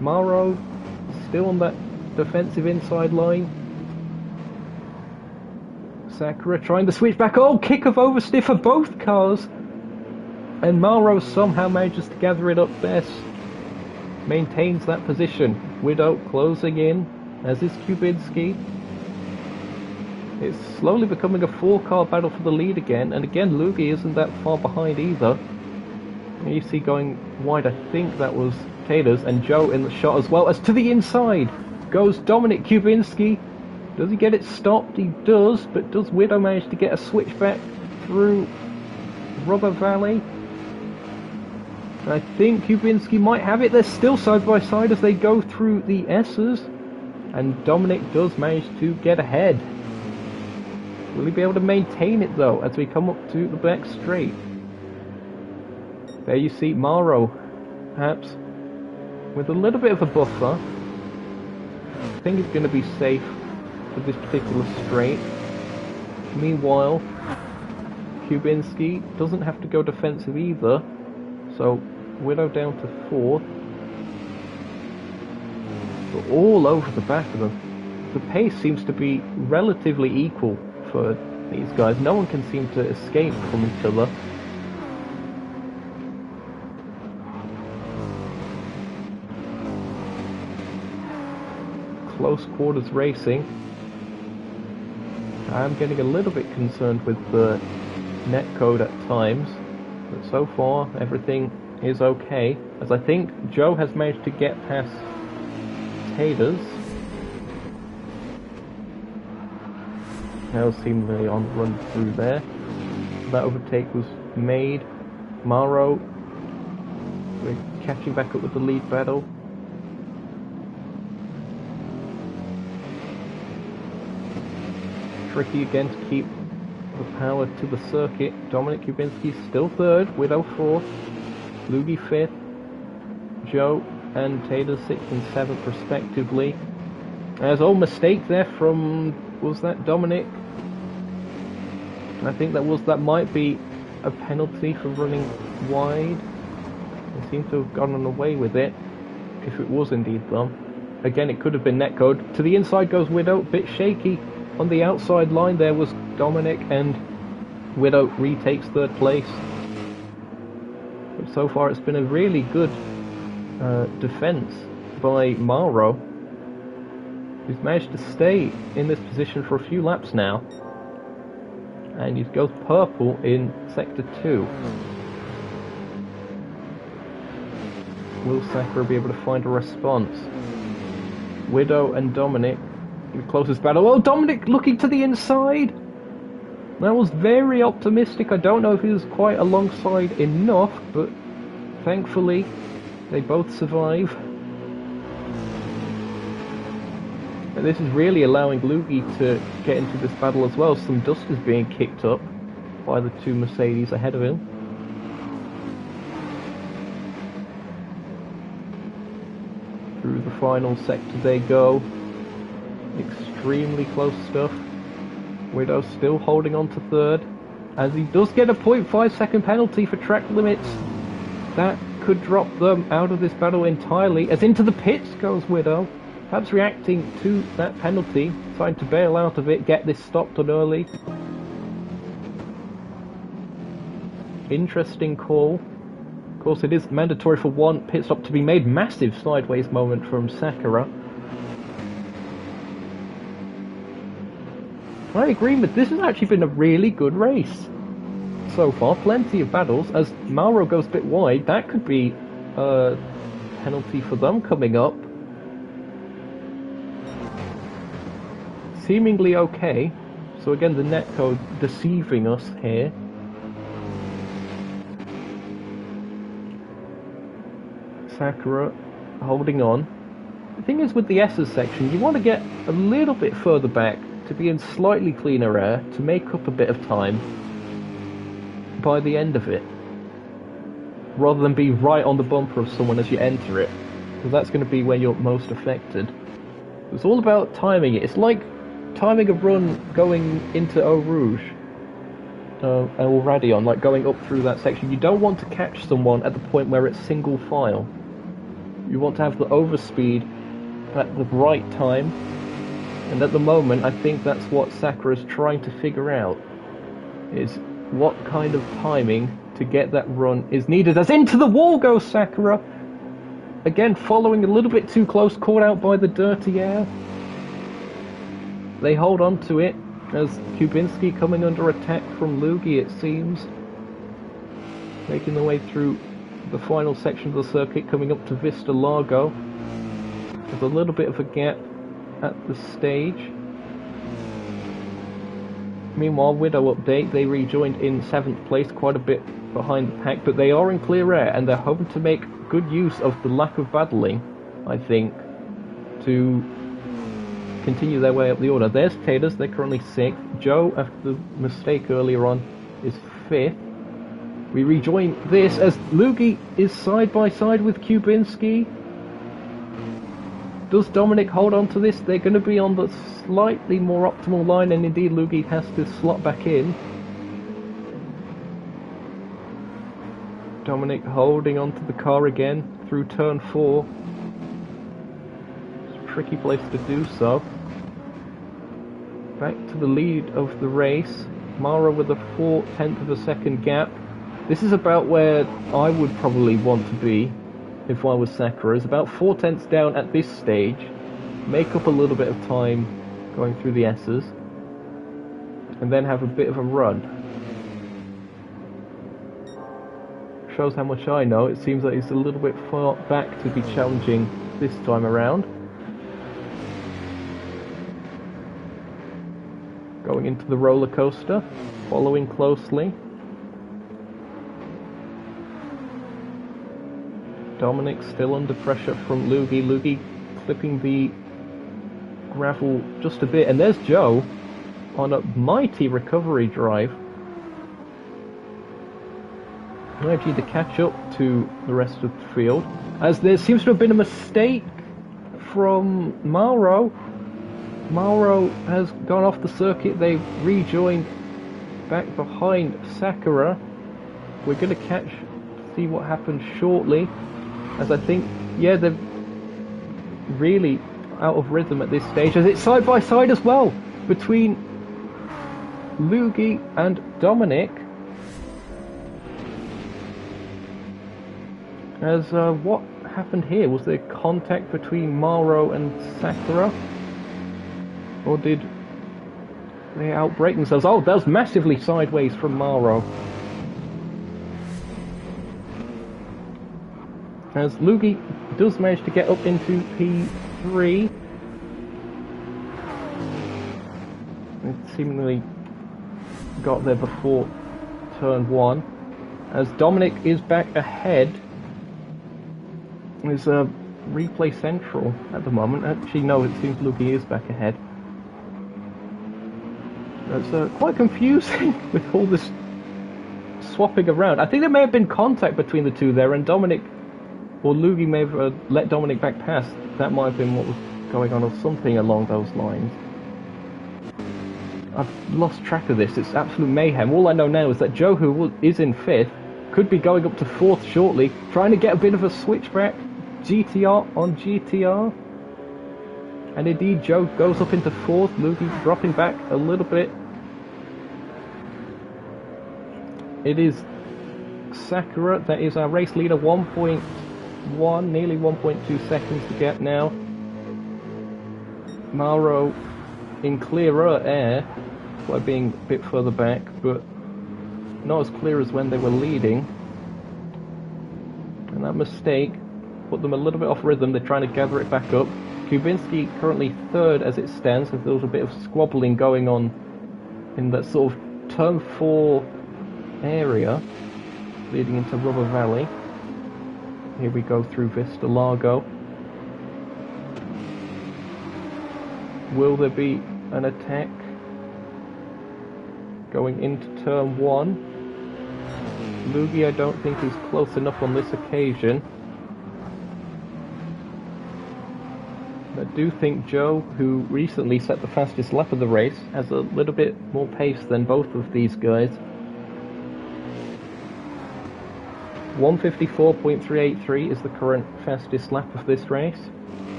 Mauro still on that defensive inside line. Sakura trying to switch back. Oh, kick of oversteer for both cars. And Mauro somehow manages to gather it up best. Maintains that position. Widow closing in, as is Kubinski. It's slowly becoming a 4-car battle for the lead again. And again, Lugi isn't that far behind either. You see going wide, I think that was Taters, and Joe in the shot as well. As to the inside goes Dominic Kubinski. Does he get it stopped? He does, but does Widow manage to get a switchback through Rubber Valley? I think Kubinski might have it. They're still side by side as they go through the S's, and Dominic does manage to get ahead. Will he be able to maintain it though as we come up to the back straight? There you see Mauro, perhaps with a little bit of a buffer. I think he's going to be safe for this particular straight. Meanwhile, Kubinski doesn't have to go defensive either, so Widow down to 4th. But all over the back of them. The pace seems to be relatively equal for these guys. No one can seem to escape from each other. Close quarters racing. I'm getting a little bit concerned with the netcode at times, but so far everything is okay, as I think Joe has managed to get past Taters. Now seemingly on the run through there. That overtake was made. Mauro, we're catching back up with the lead battle. Tricky again to keep the power to the circuit. Dominic Kubinski still 3rd, Widow 4th, Lugi 5th, Joe and Taylor 6th and 7th respectively. There's all mistake there from, was that Dominic? I think that might be a penalty for running wide. They seem to have gotten away with it, if it was indeed them. Again, it could have been netcode. To the inside goes Widow, bit shaky. On the outside line there was Dominic, and Widow retakes 3rd place. But so far it's been a really good defense by Mauro, who's managed to stay in this position for a few laps now. And he goes purple in Sector 2. Will Sakura be able to find a response? Widow and Dominic, the closest battle. Oh, Dominic looking to the inside! That was very optimistic. I don't know if he was quite alongside enough, but thankfully they both survive. And this is really allowing Lugi to get into this battle as well. Some dust is being kicked up by the 2 Mercedes ahead of him. Through the final sector they go. Extremely close stuff. Widow still holding on to 3rd, as he does get a 0.5 second penalty for track limits. That could drop them out of this battle entirely, as into the pits goes Widow, perhaps reacting to that penalty, trying to bail out of it, get this stopped on early. Interesting call. Of course, it is mandatory for 1 pit stop to be made. Massive sideways moment from Sakura. I agree, but this has actually been a really good race so far. Plenty of battles. As Mauro goes a bit wide, that could be a penalty for them coming up. Seemingly okay. So again, the netcode deceiving us here. Sakura holding on. The thing is, with the S's section, you want to get a little bit further back to be in slightly cleaner air to make up a bit of time by the end of it. rather than be right on the bumper of someone as you enter it, because that's going to be where you're most affected. It's all about timing it. It's like timing a run going into Eau Rouge or Radion, like going up through that section. You don't want to catch someone at the point where it's single file. You want to have the overspeed at the right time, and at the moment I think that's what Sakura's trying to figure out, is what kind of timing to get that run is needed. As into the wall goes Sakura! Again, following a little bit too close, caught out by the dirty air. They hold on to it, as Kubinski coming under attack from Lugi, it seems. Making their way through the final section of the circuit, coming up to Vista Lago. There's a little bit of a gap at the stage. Meanwhile, Widow update, they rejoined in 7th place, quite a bit behind the pack, but they are in clear air, and they're hoping to make good use of the lack of battling, I think, to continue their way up the order. There's Taters, they're currently 6th. Joe, after the mistake earlier on, is 5th. We rejoin this as Lugi is side by side with Kubinski. Does Dominic hold on to this? They're going to be on the slightly more optimal line, and indeed Lugi has to slot back in. Dominic holding onto the car again through turn 4. It's a tricky place to do so. Back to the lead of the race. Mara with a 4/10 of a second gap. This is about where I would probably want to be if I was Sakura. It's about 4/10 down at this stage. Make up a little bit of time going through the S's. And then have a bit of a run. Shows how much I know. It seems like it's a little bit far back to be challenging this time around. Going into the roller coaster, following closely. Dominic still under pressure from Lugi. Lugi clipping the gravel just a bit, and there's Joe on a mighty recovery drive. Managing to catch up to the rest of the field, as there seems to have been a mistake from Mauro. Mauro has gone off the circuit. They've rejoined back behind Sakura. We're going to see what happens shortly, as I think, yeah, they're really out of rhythm at this stage, as it's side by side as well between Lugi and Dominic. As what happened here? Was there contact between Mauro and Sakura? Or did they outbrake themselves? Oh, that was massively sideways from Mauro. As Lugi does manage to get up into P3. It seemingly got there before turn 1. As Dominic is back ahead. There's a replay central at the moment. Actually, no, it seems Lugi is back ahead. It's quite confusing with all this swapping around. I think there may have been contact between the two there, and Dominic, or Lugi may have let Dominic back past. That might have been what was going on, or something along those lines. I've lost track of this. It's absolute mayhem. All I know now is that Joe, who is in 5th, could be going up to 4th shortly, trying to get a bit of a switchback. GTR on GTR. And indeed, Joe goes up into 4th, Lugi dropping back a little bit. It is Sakura that is our race leader, 1.1, nearly 1.2 seconds to get now. Mauro in clearer air, by being a bit further back, but not as clear as when they were leading. And that mistake put them a little bit off rhythm. They're trying to gather it back up. Kubinski currently 3rd as it stands, as there was a bit of squabbling going on in that sort of turn 4 area leading into Rubber Valley. Here we go through Vista Lago. Will there be an attack going into turn 1? Lugi, I don't think, is close enough on this occasion. I do think Joe, who recently set the fastest lap of the race, has a little bit more pace than both of these guys. 154.383 is the current fastest lap of this race.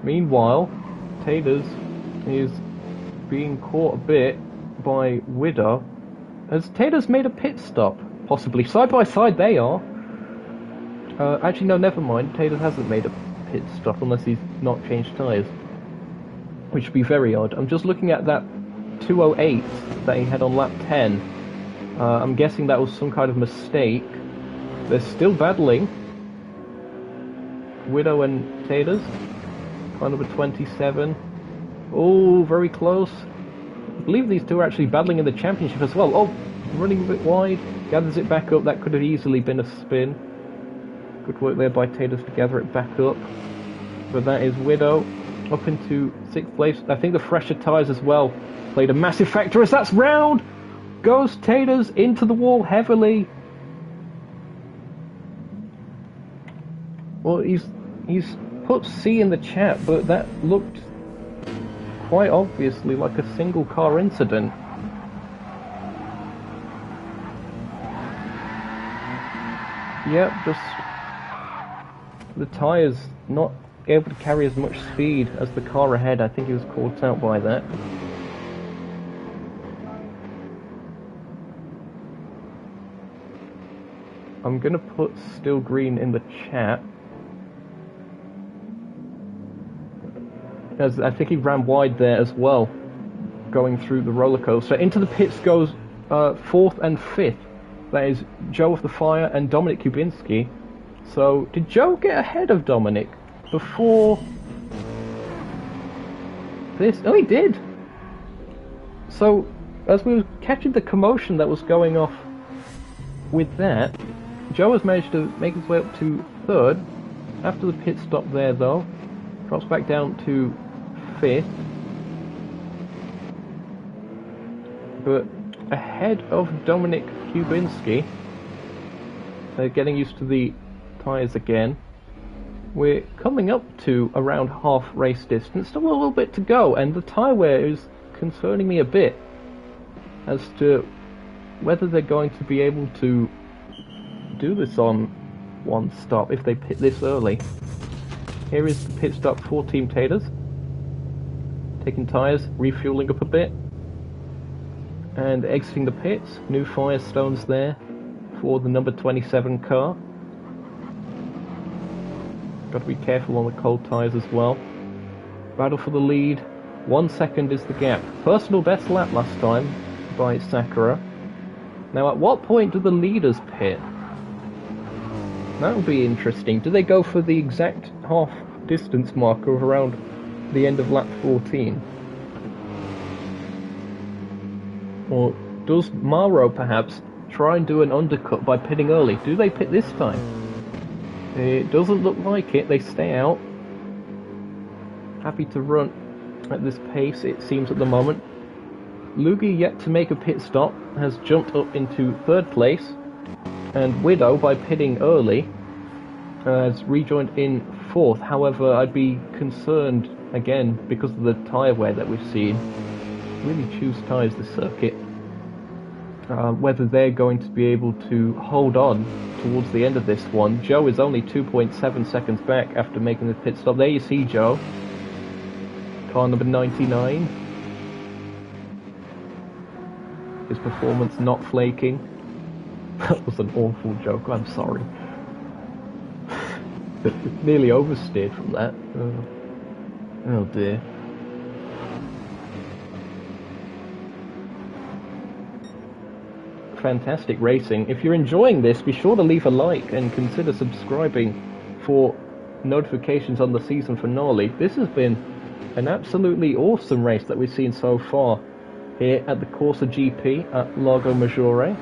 Meanwhile, Taters is being caught a bit by Widow. Has Taters made a pit stop? Possibly. Side by side they are. Actually, no, never mind. Taters hasn't made a pit stop unless he's not changed tyres. Which would be very odd. I'm just looking at that 208 that he had on lap 10. I'm guessing that was some kind of mistake. They're still battling. Widow and Taters. Car number 27. Oh, very close. I believe these two are actually battling in the championship as well. Oh, running a bit wide. Gathers it back up. That could have easily been a spin. Good work there by Taters to gather it back up. But that is Widow up into 6th place. I think the fresher tyres as well played a massive factor as that's round. Goes Taters into the wall heavily. Well, he's put C in the chat, but that looked quite obviously like a single car incident. Yep, just the tyres not able to carry as much speed as the car ahead. I think he was caught out by that. I'm gonna put still green in the chat, as I think he ran wide there as well, going through the roller coaster. Into the pits goes 4th and 5th. That is Joe of the Fire and Dominic Kubinski. So, did Joe get ahead of Dominic before this? Oh, he did! So, as we were catching the commotion that was going off with that, Joe has managed to make his way up to 3rd. After the pit stop there, though, drops back down to 5th. But ahead of Dominic Kubinski, getting used to the tyres again. We're coming up to around half race distance, still a little bit to go, and the tyre wear is concerning me a bit as to whether they're going to be able to do this on one stop if they pit this early. Here is the pit stop for Team Taters. Taking tyres, refueling up a bit, and exiting the pits. New Firestones there for the number 27 car. Got to be careful on the cold tyres as well. Battle for the lead. 1 second is the gap. Personal best lap last time by Sakura. Now, at what point do the leaders pit? That will be interesting. Do they go for the exact half distance marker of around the end of lap 14? Or does Maro perhaps try and do an undercut by pitting early? Do they pit this time? It doesn't look like it. They stay out. Happy to run at this pace, it seems, at the moment. Lugi, yet to make a pit stop, has jumped up into 3rd place. And Widow, by pitting early, has rejoined in 4th. However, I'd be concerned, again, because of the tyre wear that we've seen. Really choose tyres this circuit. Whether they're going to be able to hold on towards the end of this one. Joe is only 2.7 seconds back after making the pit stop. There you see Joe. Car number 99. His performance not flaking. That was an awful joke, I'm sorry. Nearly oversteered from that. Oh dear. Fantastic racing. If you're enjoying this, be sure to leave a like and consider subscribing for notifications on the season finale. This has been an absolutely awesome race that we've seen so far here at the Corsa GP at Lago Maggiore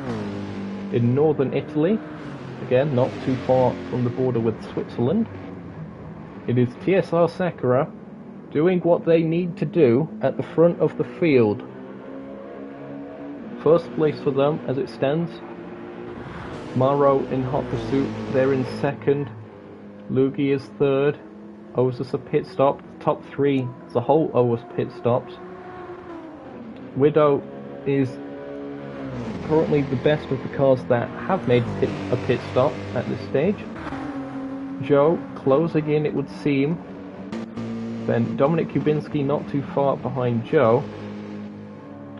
in northern Italy. Again, not too far from the border with Switzerland. It is TSR Sakura doing what they need to do at the front of the field first place for them as it stands. Mauro in hot pursuit, they're in second. Lugi is third. Owes us a pit stop. Top three as a whole owe us pit stops. Widow is currently the best of the cars that have made a pit stop at this stage. Joe closing in, it would seem. Then Dominic Kubinski not too far behind Joe.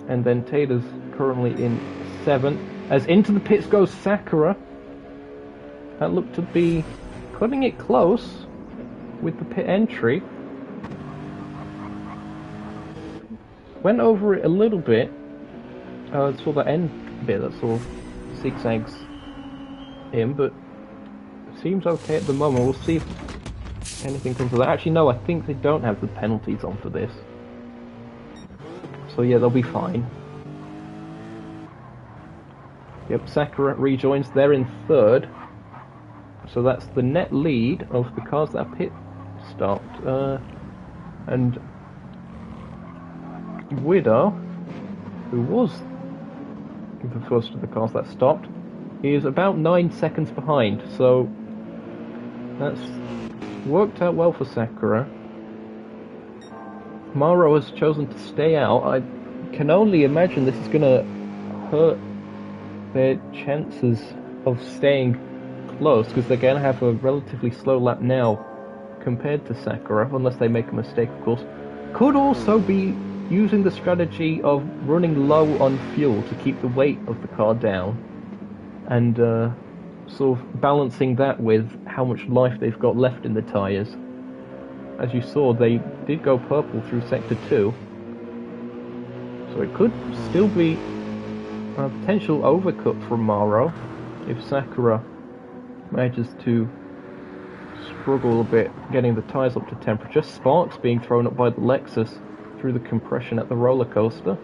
And then Taylor's currently in 7th. As into the pits goes Sakura. That looked to be cutting it close with the pit entry. Went over it a little bit. Saw the end bit that sort of zigzags in, but it seems okay at the moment. We'll see if anything comes of that. Actually, no, I think they don't have the penalties on for this. So yeah, they'll be fine. Yep, Sakura rejoins. They're in 3rd. So that's the net lead of the cars that are pit stopped. And Widow, who was the first of the cars that stopped, is about 9 seconds behind. So that's worked out well for Sakura. Mauro has chosen to stay out. I can only imagine this is going to hurt their chances of staying close, because they're going to have a relatively slow lap now compared to Sakura, unless they make a mistake, of course. Could also be using the strategy of running low on fuel to keep the weight of the car down, and sort of balancing that with how much life they've got left in the tyres. As you saw, they did go purple through Sector 2, so it could still be a potential overcut from Mauro if Sakura manages to struggle a bit getting the tyres up to temperature. Sparks being thrown up by the Lexus through the compression at the roller coaster.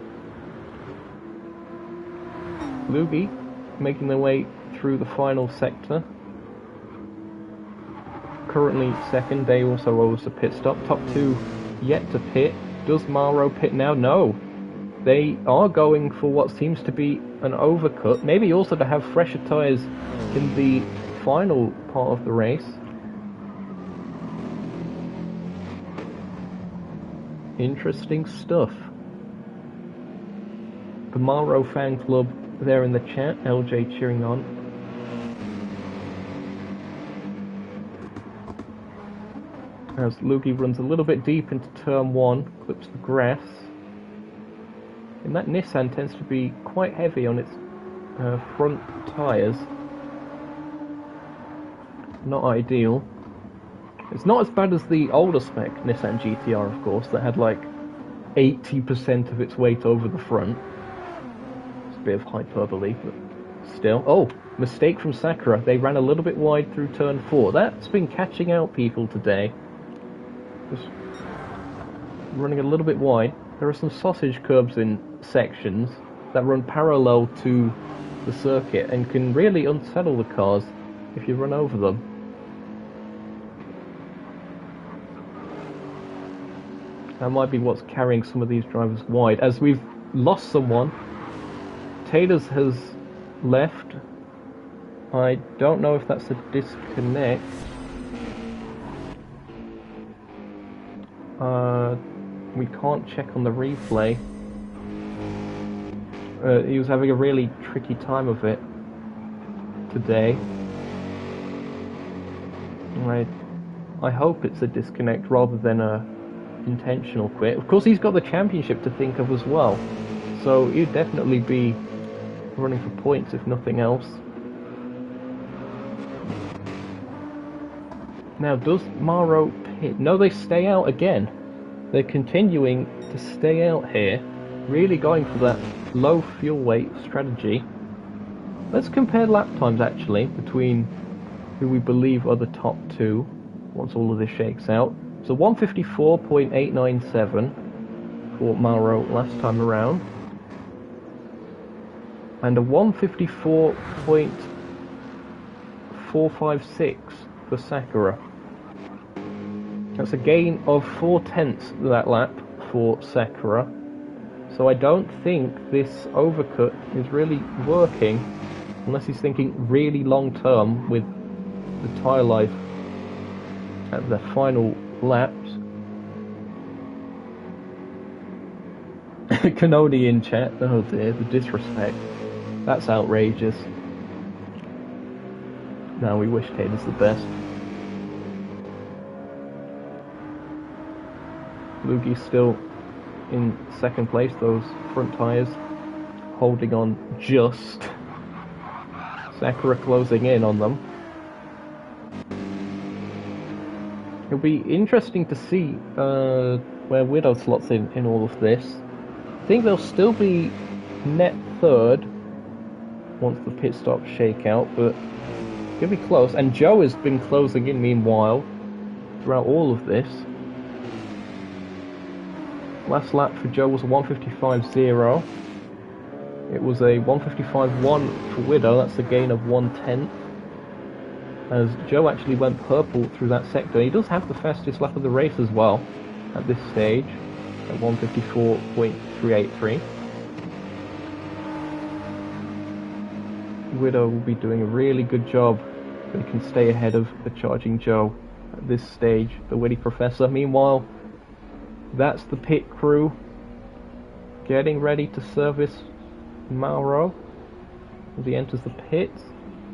Lugi making their way through the final sector. Currently second, they also owe us a pit stop. Top 2 yet to pit. Does Mauro pit now? No. They are going for what seems to be an overcut. Maybe also to have fresher tyres in the final part of the race. Interesting stuff. The Mauro fan club there in the chat, LJ cheering on. As Lugi runs a little bit deep into turn 1, clips the grass. And that Nissan tends to be quite heavy on its front tyres. Not ideal. It's not as bad as the older spec Nissan GTR, of course, that had like 80% of its weight over the front. It's a bit of hyperbole, but still. Oh, mistake from Sakura. They ran a little bit wide through turn 4. That's been catching out people today. Just running a little bit wide. There are some sausage curbs in sections that run parallel to the circuit and can really unsettle the cars if you run over them. That might be what's carrying some of these drivers wide. As we've lost someone, Taylor's has left. I don't know if that's a disconnect. We can't check on the replay. He was having a really tricky time of it today. I hope it's a disconnect rather than a intentional quit. Of course, he's got the championship to think of as well, so he'd definitely be running for points if nothing else. Now, does Mauro pit? No, they stay out again. They're continuing to stay out here, really going for that low fuel weight strategy. Let's compare lap times actually between who we believe are the top 2 once all of this shakes out. So 154.897 for Mauro last time around, and a 154.456 for Sakura. That's a gain of 0.4 that lap for Sakura. So I don't think this overcut is really working, unless he's thinking really long term with the tyre life at the final laps. Canoni in chat. Oh dear, the disrespect. That's outrageous. No, we wish Taylor's the best. Lugi's still in second place, those front tyres holding on just. Sakura closing in on them. It'll be interesting to see where Widow slots in all of this. I think they'll still be net third once the pit stops shake out, but it'll be close. And Joe has been closing in meanwhile throughout all of this. Last lap for Joe was a 1:55.0. It was a 1:55.1 for Widow. That's a gain of 1/10. As Joe actually went purple through that sector. He does have the fastest lap of the race as well at this stage at 1:54.383. Widow will be doing a really good job if he can stay ahead of the charging Joe at this stage, the Witty Professor. Meanwhile, that's the pit crew getting ready to service Mauro as he enters the pits.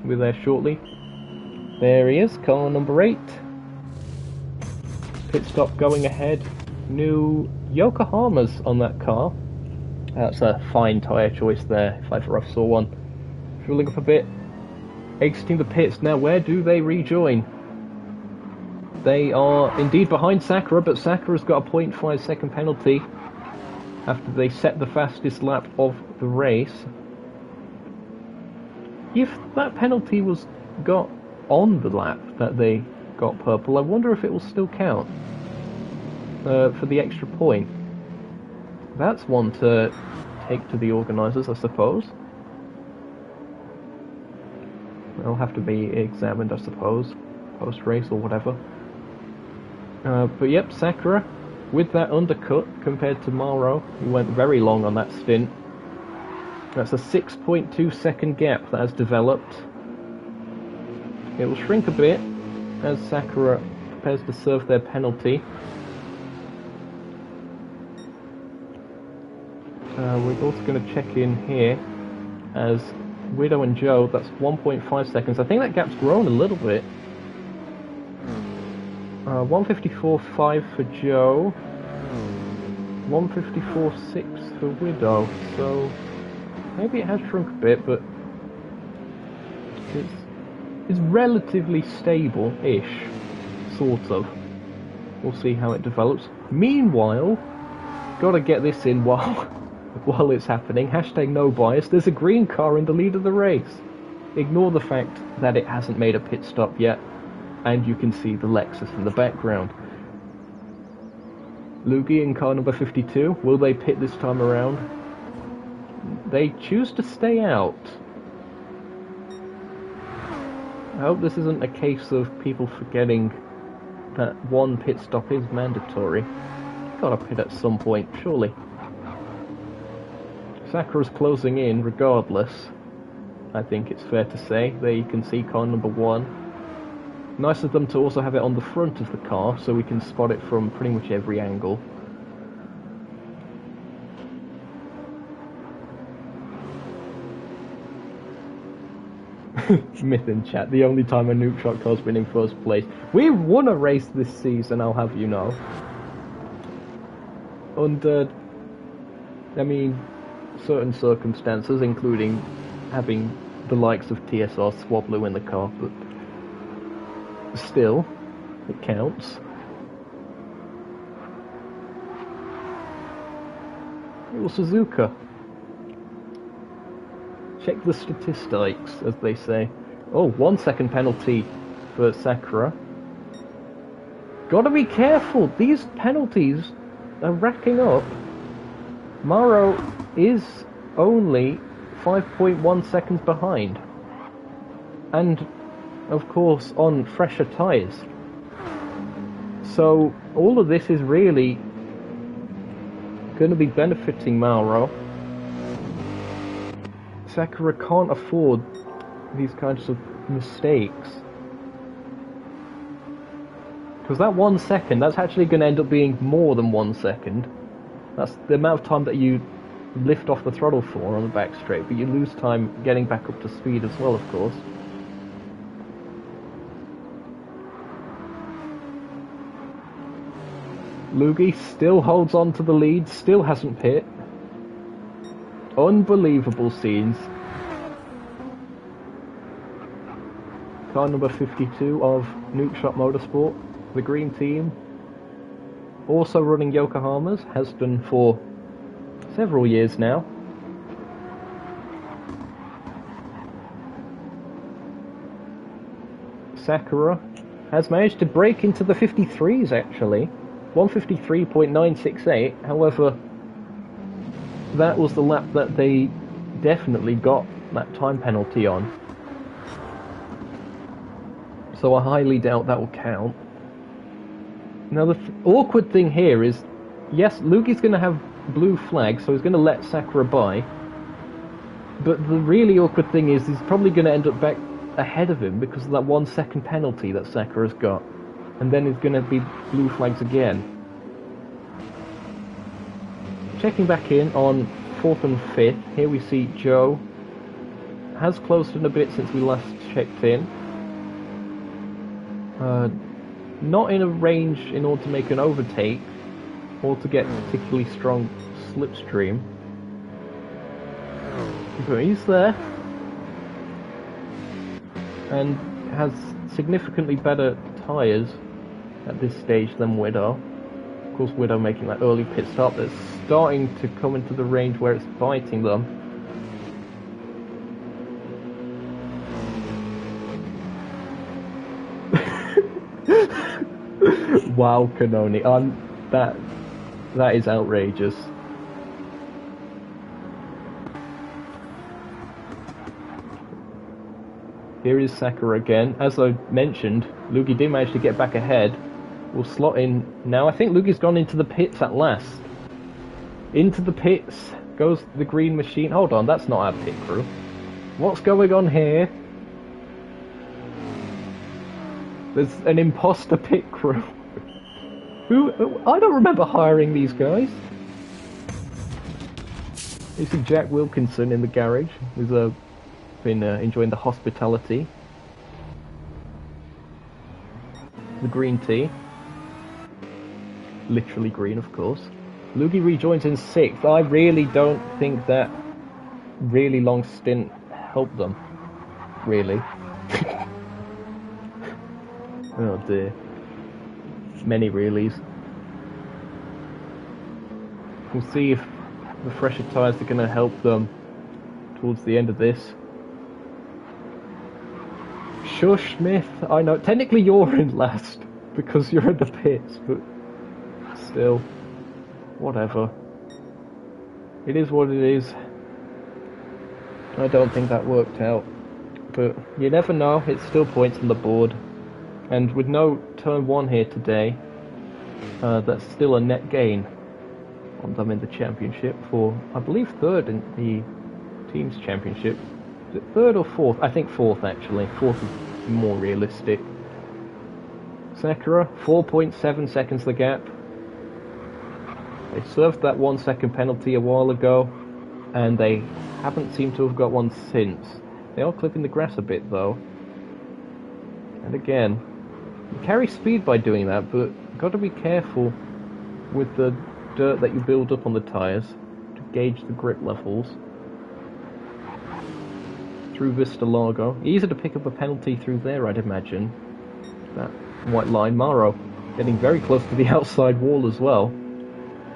We'll be there shortly. There he is, car number 8. Pit stop going ahead. New Yokohamas on that car. That's a fine tyre choice there, if I ever saw one. Fueling up a bit. Exiting the pits. Now, where do they rejoin? They are indeed behind Sakura, but Sakura's got a 0.5 second penalty after they set the fastest lap of the race. If that penalty was got on the lap that they got purple, I wonder if it will still count for the extra point. That's one to take to the organisers, I suppose. It'll have to be examined, I suppose, post-race or whatever. But yep, Sakura, with that undercut compared to Mauro, who went very long on that stint. That's a 6.2 second gap that has developed. It will shrink a bit as Sakura prepares to serve their penalty. We're also going to check in here as Widow and Joe, that's 1.5 seconds. I think that gap's grown a little bit. 1:54.5 for Joe, 1:54.6 for Widow, so maybe it has shrunk a bit, but it's relatively stable-ish, sort of. We'll see how it develops. Meanwhile, gotta get this in while it's happening. Hashtag no bias. There's a green car in the lead of the race. Ignore the fact that it hasn't made a pit stop yet, and you can see the Lexus in the background. Lugi in car number 52. Will they pit this time around? They choose to stay out. I hope this isn't a case of people forgetting that one pit stop is mandatory. Gotta pit at some point, surely. Sakura's closing in regardless, I think it's fair to say. There you can see car number 1. Nice of them to also have it on the front of the car, so we can spot it from pretty much every angle. Smith in chat, the only time a Nuke Shot car's been in first place. We won a race this season, I'll have you know. Under, I mean, certain circumstances, including having the likes of TSR Swablu in the car, but still, it counts. Well, Suzuka. Check the statistics, as they say. Oh, 1 second penalty for Sakura. Gotta be careful, these penalties are racking up. Mauro is only 5.1 seconds behind. And, of course, on fresher tyres. So, all of this is really going to be benefiting Mauro. Sakura can't afford these kinds of mistakes. Because that 1 second, that's actually going to end up being more than 1 second. That's the amount of time that you lift off the throttle for on the back straight, but you lose time getting back up to speed as well, of course. Lugi still holds on to the lead, still hasn't pit. Unbelievable scenes. Car number 52 of Nukeshot Motorsport, the green team, also running Yokohamas, has done for several years now. Sakura has managed to break into the 53s actually, 153.968, however that was the lap that they definitely got that time penalty on. So I highly doubt that will count. Now the awkward thing here is, yes, Lugi's going to have blue flag, so he's going to let Sakura by. But the really awkward thing is, he's probably going to end up back ahead of him because of that 1 second penalty that Sakura's got. And then it's going to be blue flags again. Checking back in on 4th and 5th, here we see Joe has closed in a bit since we last checked in. Not in a range in order to make an overtake or to get particularly strong slipstream. But he's there and has significantly better tyres at this stage than Widow. Of course, Widow making that early pit stop that's starting to come into the range where it's biting them. Wow, Kanoni, that is outrageous. Here is Sakura again. As I mentioned, Lugi did manage to get back ahead. We'll slot in now. I think Lugi's gone into the pits at last. Into the pits goes the green machine. Hold on, that's not our pit crew. What's going on here? There's an imposter pit crew. Who? I don't remember hiring these guys. You see Jack Wilkinson in the garage, who's been enjoying the hospitality. The green tea. Literally green, of course. Lugi rejoins in 6th. I really don't think that really long stint helped them. Really. Oh dear. Many reallys. We'll see if the fresher tyres are going to help them towards the end of this. Shush, Smith. I know. Technically you're in last because you're in the pits, but still. Whatever. It is what it is. I don't think that worked out. But you never know. It's still points on the board. And with no turn 1 here today, that's still a net gain on them in the championship for, I believe, 3rd in the team's championship. Is it 3rd or 4th? I think 4th actually. 4th is more realistic. Sakura, 4.7 seconds the gap. They served that 1 second penalty a while ago, and they haven't seemed to have got one since. They are clipping the grass a bit though. And again, you carry speed by doing that, but you've got to be careful with the dirt that you build up on the tyres to gauge the grip levels. Through Vista Lago. Easier to pick up a penalty through there, I'd imagine. That white line. Mauro getting very close to the outside wall as well.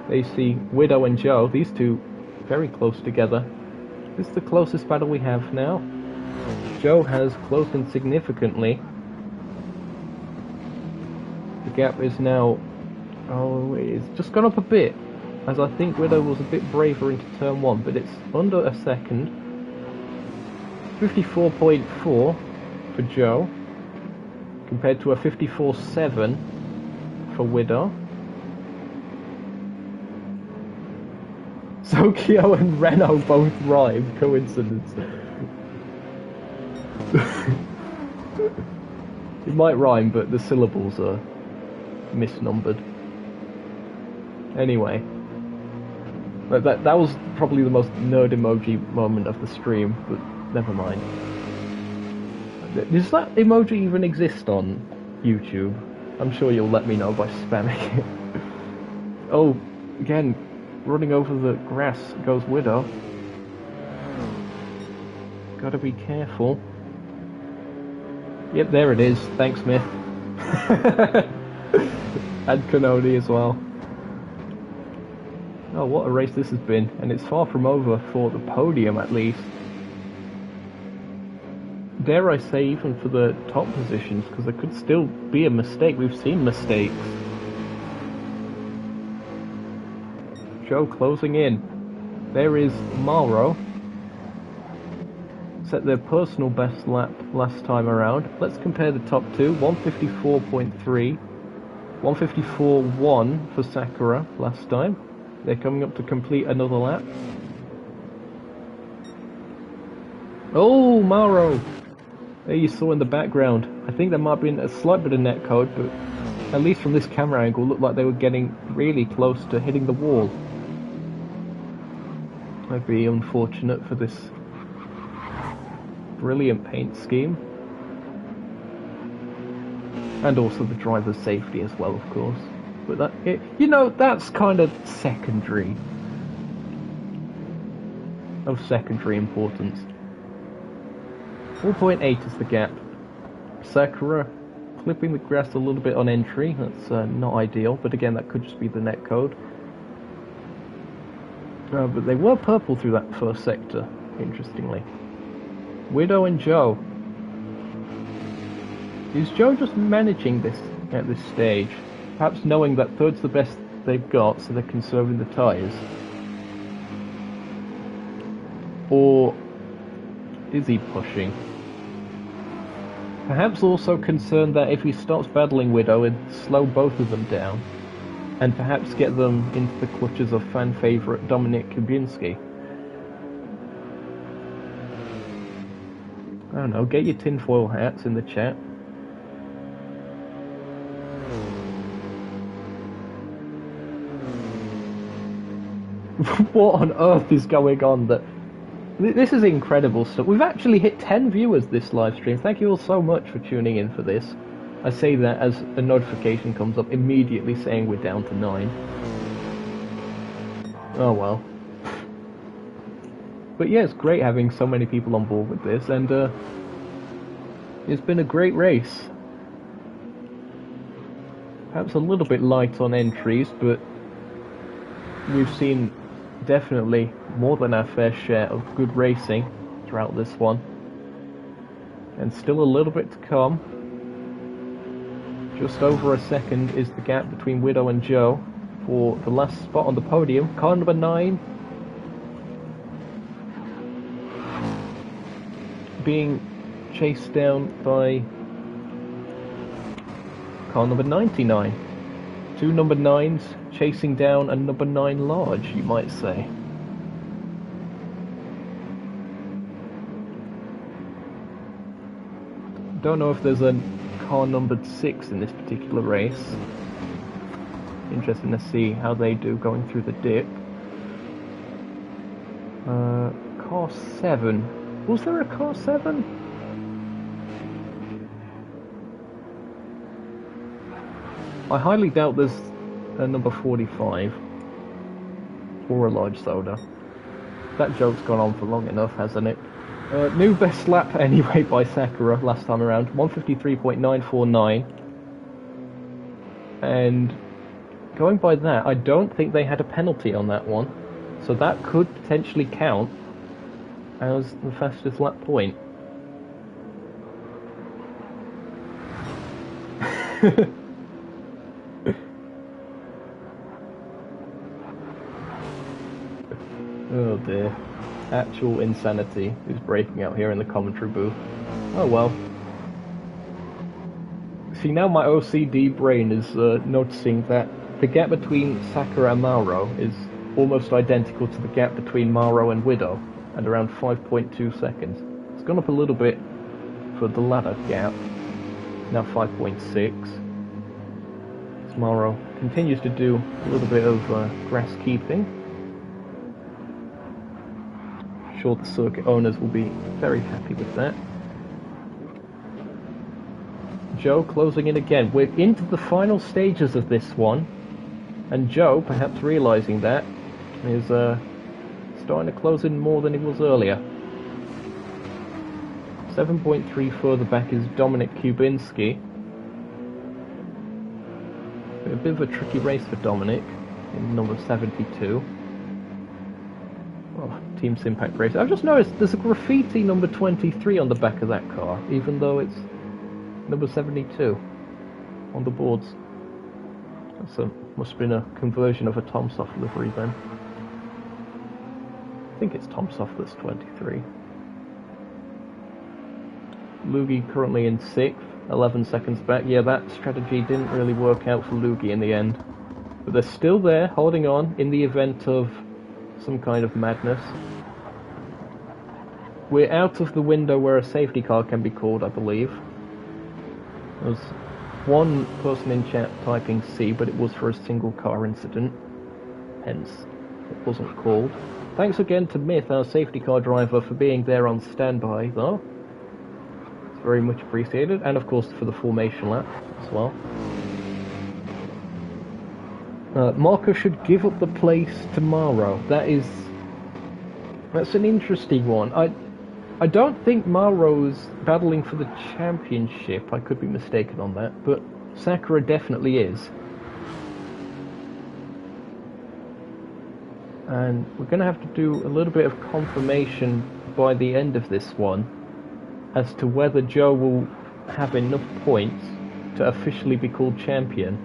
They see Widow and Joe, these two very close together. This is the closest battle we have now. Joe has closed in significantly. The gap is now, it's just gone up a bit, as I think Widow was a bit braver into turn 1, but it's under a second. 54.4 for Joe, compared to a 54.7 for Widow. Tokyo and Renault both rhyme. Coincidence. It might rhyme, but the syllables are misnumbered. Anyway, that was probably the most nerd emoji moment of the stream, but never mind. Does that emoji even exist on YouTube? I'm sure you'll let me know by spamming it. Oh, again, running over the grass goes Widow. Gotta be careful. Yep, there it is. Thanks, Smith. And Canoni as well. Oh, what a race this has been. And it's far from over for the podium, at least. Dare I say, even for the top positions, because there could still be a mistake. We've seen mistakes. Joe closing in. There is Mauro. Set their personal best lap last time around. Let's compare the top two. 154.3. 154.1 for Sakura last time. They're coming up to complete another lap. Oh, Mauro! There you saw in the background. I think there might have been a slight bit of netcode, but at least from this camera angle, looked like they were getting really close to hitting the wall. That'd be unfortunate for this brilliant paint scheme. And also the driver's safety as well, of course. But that, you know, that's kind of secondary. Of secondary importance. 4.8 is the gap. Sakura clipping the grass a little bit on entry. That's not ideal, but again, that could just be the netcode. But they were purple through that first sector, interestingly. Widow and Joe. Is Joe just managing this at this stage? Perhaps knowing that third's the best they've got, so they're conserving the tyres? Or is he pushing? Perhaps also concerned that if he stops battling Widow, it'd slow both of them down, and perhaps get them into the clutches of fan favourite Dominic Kubinski. I don't know, get your tinfoil hats in the chat. What on earth is going on? This is incredible stuff. We've actually hit 10 viewers this live stream. Thank you all so much for tuning in for this. I say that as a notification comes up immediately saying we're down to 9. Oh well. But yeah, it's great having so many people on board with this, and it's been a great race. Perhaps a little bit light on entries, but we've seen definitely more than our fair share of good racing throughout this one. And still a little bit to come. Just over a second is the gap between Widow and Joe for the last spot on the podium. Car number 9 being chased down by car number 99. Two number 9s chasing down a number 9 large, you might say. Don't know if there's a car numbered 6 in this particular race. Interesting to see how they do going through the dip. Car 7. Was there a car 7? I highly doubt there's a number 45 or a large soda. That joke's gone on for long enough, hasn't it? New best lap anyway by Sakura last time around, 153.949. And going by that, I don't think they had a penalty on that one. So that could potentially count as the fastest lap point. Oh dear. Actual insanity is breaking out here in the commentary booth. Oh well. See, now my OCD brain is noticing that the gap between Sakura and Mauro is almost identical to the gap between Maro and Widow, at around 5.2 seconds. It's gone up a little bit for the ladder gap, now 5.6. Maro continues to do a little bit of grass keeping. I'm sure the circuit owners will be very happy with that. Joe closing in again. We're into the final stages of this one, and Joe, perhaps realizing that, is starting to close in more than he was earlier. 7.3 further back is Dominic Kubinski. A bit of a tricky race for Dominic in number 72. Oh, Team Simpact race. I've just noticed there's a graffiti number 23 on the back of that car, even though it's number 72 on the boards. Must have been a conversion of a Tomsoft livery then. I think it's Tomsoft that's 23. Lugi currently in 6th. 11 seconds back. Yeah, that strategy didn't really work out for Lugi in the end. But they're still there, holding on in the event of some kind of madness. We're out of the window where a safety car can be called, I believe. There's one person in chat typing C, but it was for a single car incident. Hence, it wasn't called. Thanks again to Myth, our safety car driver, for being there on standby, though. Very much appreciated, and of course for the formation lap as well. Marco should give up the place tomorrow. That's an interesting one. I don't think Mauro's battling for the championship. I could be mistaken on that, but Sakura definitely is. And we're going to have to do a little bit of confirmation by the end of this one as to whether Joe will have enough points to officially be called champion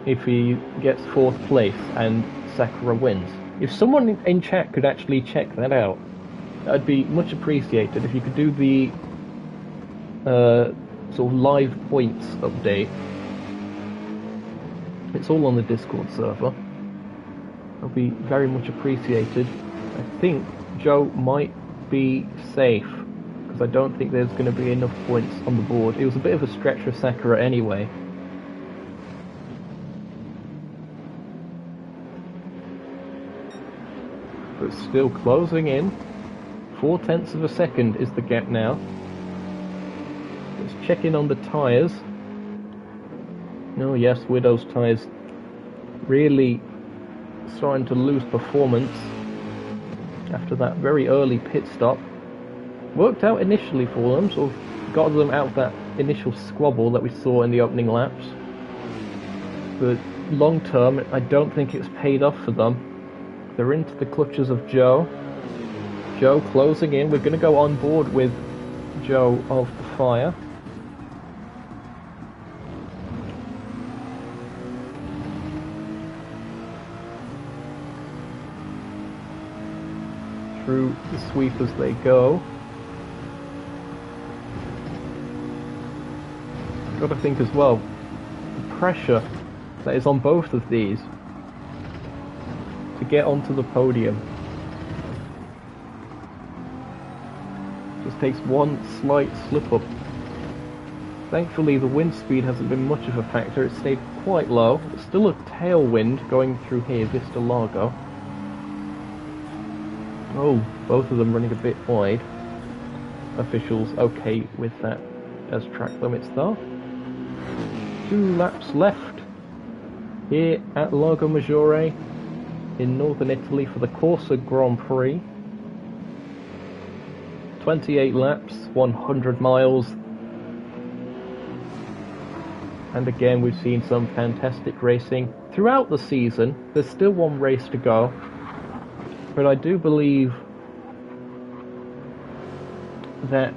if he gets 4th place and Sakura wins. If someone in chat could actually check that out, that'd be much appreciated. If you could do the sort of live points update. It's all on the Discord server. It'll be very much appreciated. I think Joe might be safe, because I don't think there's going to be enough points on the board. It was a bit of a stretch for Sakura anyway. But still closing in. 0.4 of a second is the gap now. Let's check in on the tyres. Oh yes, Widow's tyres really starting to lose performance after that very early pit stop. Worked out initially for them, sort of got them out of that initial squabble that we saw in the opening laps. But long term, I don't think it's paid off for them. They're into the clutches of Joe. Joe closing in. We're going to go on board with Joe of the Fire. Through the sweep as they go. Got to think as well, the pressure that is on both of these to get onto the podium. Just takes one slight slip up. Thankfully the wind speed hasn't been much of a factor, it stayed quite low. It's still a tailwind going through here, Vista Lago. Oh, both of them running a bit wide. Officials okay with that as track limits though. 2 laps left here at Lago Maggiore in northern Italy for the Corsa Grand Prix. 28 laps, 100 miles. And again, we've seen some fantastic racing throughout the season. There's still one race to go. But I do believe that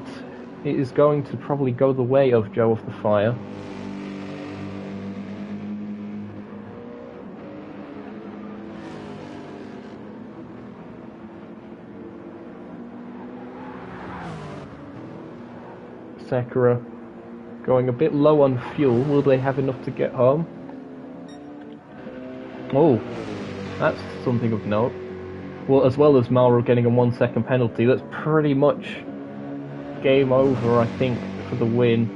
it is going to probably go the way of Joe of the Fire. Sakura going a bit low on fuel. Will they have enough to get home? Oh, That's something of note. Well, as well as Mauro getting a 1 second penalty, that's pretty much game over, I think, for the win.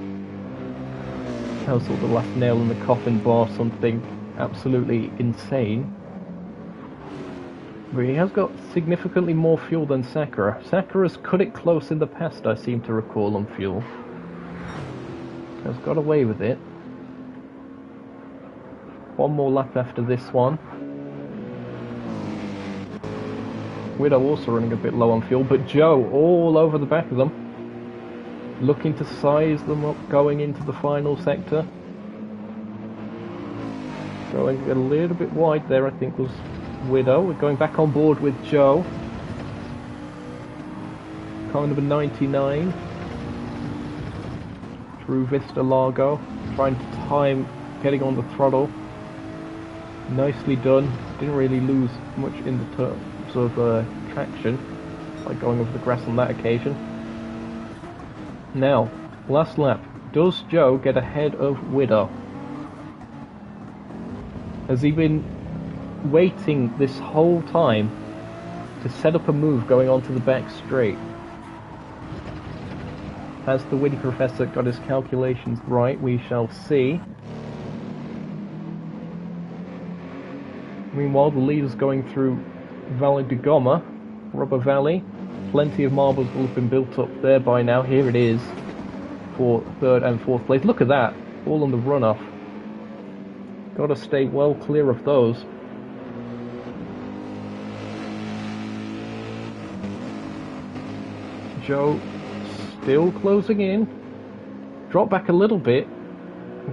That was sort of the last nail in the coffin bar, something absolutely insane. But he has got significantly more fuel than Sakura. Sakura's cut it close in the past, I seem to recall, on fuel. Has got away with it. One more lap after this one. Widow also running a bit low on fuel, but Joe all over the back of them. Looking to size them up going into the final sector. Going a little bit wide there, I think, was Widow. We're going back on board with Joe. Car number 99. Through Vista Lago. Trying to time getting on the throttle. Nicely done. Didn't really lose much in the terms of traction by going over the grass on that occasion. Now, last lap. Does Joe get ahead of Widow? Has he been waiting this whole time to set up a move going onto the back straight? Has the witty professor got his calculations right? We shall see. Meanwhile, the leader's going through Valle de Goma, Rubber Valley. Plenty of marbles will have been built up there by now. Here it is for third and fourth place. Look at that, all on the runoff. Got to stay well clear of those. Joe still closing in. Drop back a little bit.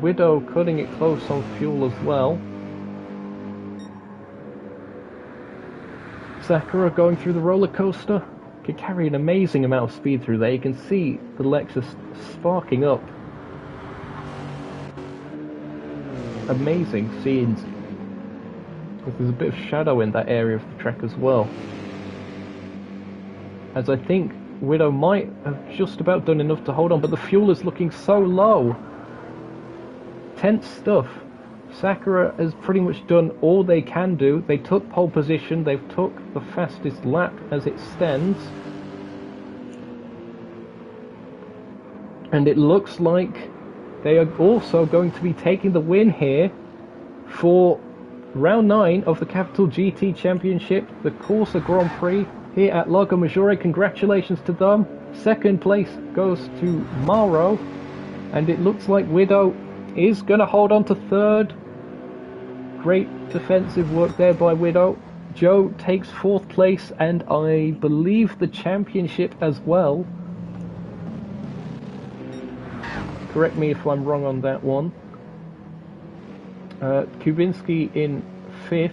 Widow cutting it close on fuel as well. Sakura going through the roller coaster. Can carry an amazing amount of speed through there. You can see the Lexus sparking up. Amazing scenes. There's a bit of shadow in that area of the track as well. As I think Widow might have just about done enough to hold on, but the fuel is looking so low. Tense stuff. Sakura has pretty much done all they can do. They took pole position, they've took the fastest lap as it stands. And it looks like they are also going to be taking the win here for round 9 of the Capital GT Championship, the Corsa Grand Prix here at Lago Maggiore. Congratulations to them. Second place goes to Mauro, and it looks like Widow is going to hold on to third. Great defensive work there by Widow. Joe takes fourth place, and I believe the championship as well. Correct me if I'm wrong on that one. Kubinski in 5th,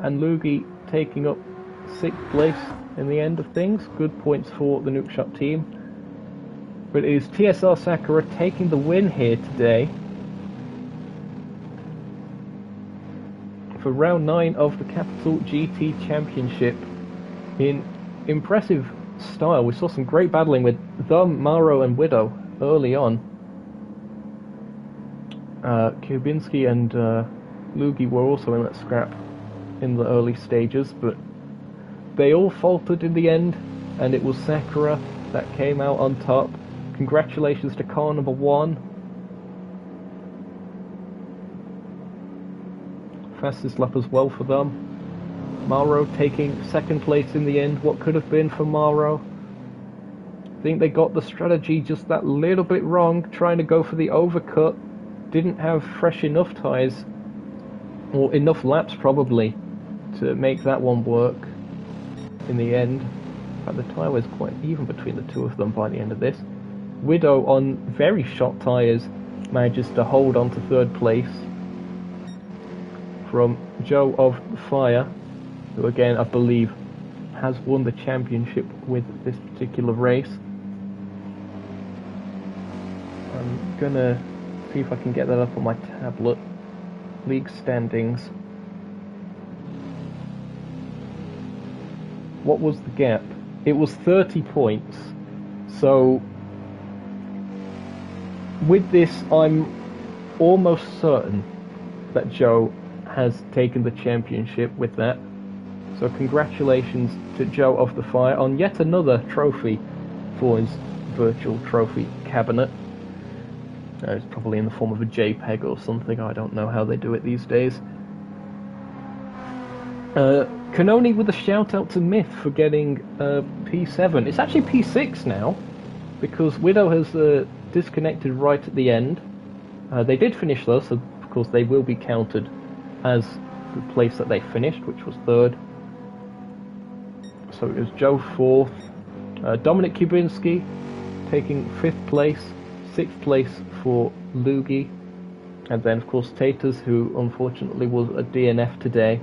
and Lugi taking up 6th place in the end of things. Good points for the Nookshot team. But it is TSR Sakura taking the win here today for round 9 of the Capital GT Championship in impressive style. We saw some great battling with them, Mauro and Widow early on. Kubinski and Lugi were also in that scrap in the early stages, but they all faltered in the end, and it was Sakura that came out on top. Congratulations to car number 1. Fastest lap as well for them. Mauro taking 2nd place in the end. What could have been for Mauro? I think they got the strategy just that little bit wrong, trying to go for the overcut. Didn't have fresh enough tyres, or enough laps probably, to make that one work in the end. In fact, the tyre was quite even between the two of them by the end of this. Widow on very short tyres manages to hold on to 3rd place from Joe of Fire, who again I believe has won the championship with this particular race. I'm gonna see if I can get that up on my tablet. League standings. What was the gap? It was 30 points. So with this, I'm almost certain that Joe has taken the championship with that. So congratulations to Joe of the Fire on yet another trophy for his virtual trophy cabinet. It's probably in the form of a JPEG or something. I don't know how they do it these days. Canoni with a shout out to Myth for getting P7. It's actually P6 now, because Widow has disconnected right at the end. They did finish though, so of course they will be counted as the place that they finished, which was 3rd. So it was Joe 4th, Dominic Kubinski taking 5th place, 6th place for Lugi, and then of course Taters, who unfortunately was a DNF today.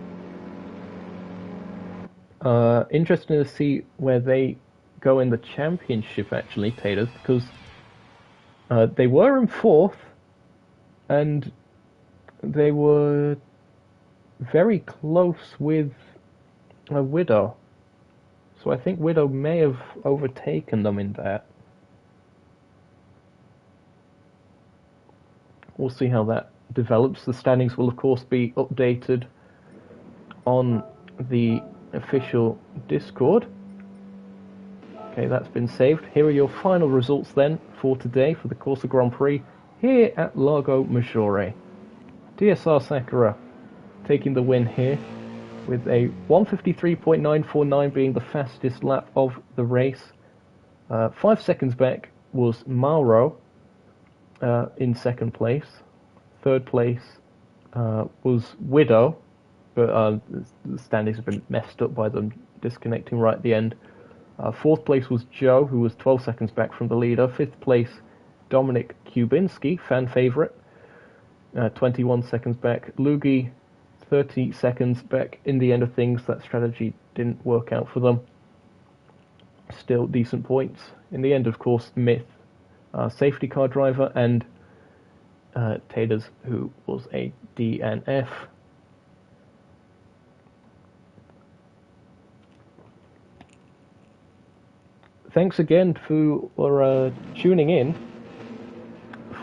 Interesting to see where they go in the championship actually, Taters, because they were in 4th, and they were very close with a Widow. So I think Widow may have overtaken them in that. We'll see how that develops. The standings will of course be updated on the official Discord. Okay, that's been saved. Here are your final results then for today for the Corsa Grand Prix here at Lago Maggiore. DSR Sakura taking the win here with a 1:53.949 being the fastest lap of the race. 5 seconds back was Mauro in 2nd place. 3rd place was Widow, but the standings have been messed up by them disconnecting right at the end. 4th place was Joe, who was 12 seconds back from the leader. 5th place, Dominic Kubinski, fan favourite, 21 seconds back. Lugi, 30 seconds back in the end of things. That strategy didn't work out for them. Still decent points. In the end, of course, Myth, safety car driver, and Taters, who was a DNF. Thanks again for tuning in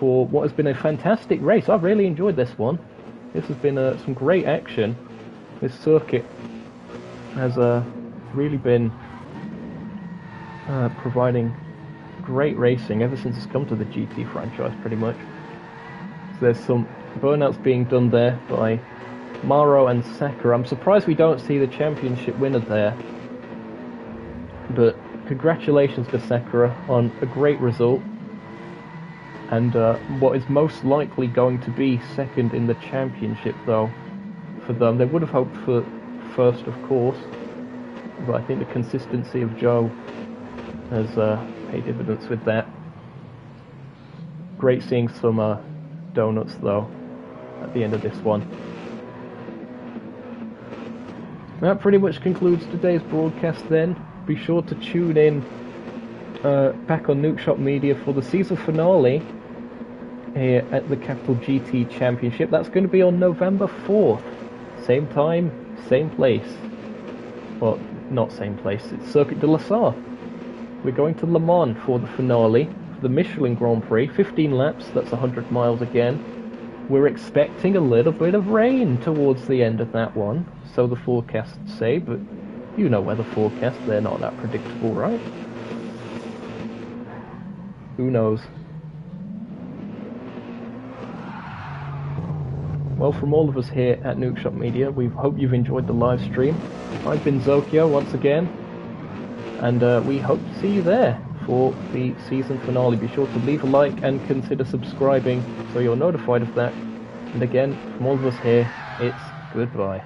for what has been a fantastic race. I've really enjoyed this one. This has been some great action. This circuit has really been providing great racing ever since it's come to the GT franchise, pretty much. So there's some burnouts being done there by Mauro and Sakura. I'm surprised we don't see the championship winner there, but congratulations to Sakura on a great result, and what is most likely going to be 2nd in the championship though for them. They would have hoped for 1st, of course, but I think the consistency of Joe has paid dividends with that. Great seeing some donuts though at the end of this one. That pretty much concludes today's broadcast then. Be sure to tune in back on Nukeshot Media for the season finale here at the Capital GT Championship. That's going to be on November 4th. Same time, same place. Well, not same place, it's Circuit de la Sarre. We're going to Le Mans for the finale, for the Michelin Grand Prix. 15 laps, that's 100 miles again. We're expecting a little bit of rain towards the end of that one, so the forecasts say, but you know weather forecasts, they're not that predictable, right? Who knows? Well, from all of us here at Nukeshot Media, we hope you've enjoyed the live stream. I've been Zokyo once again, and we hope to see you there for the season finale. Be sure to leave a like and consider subscribing so you're notified of that. And again, from all of us here, it's goodbye.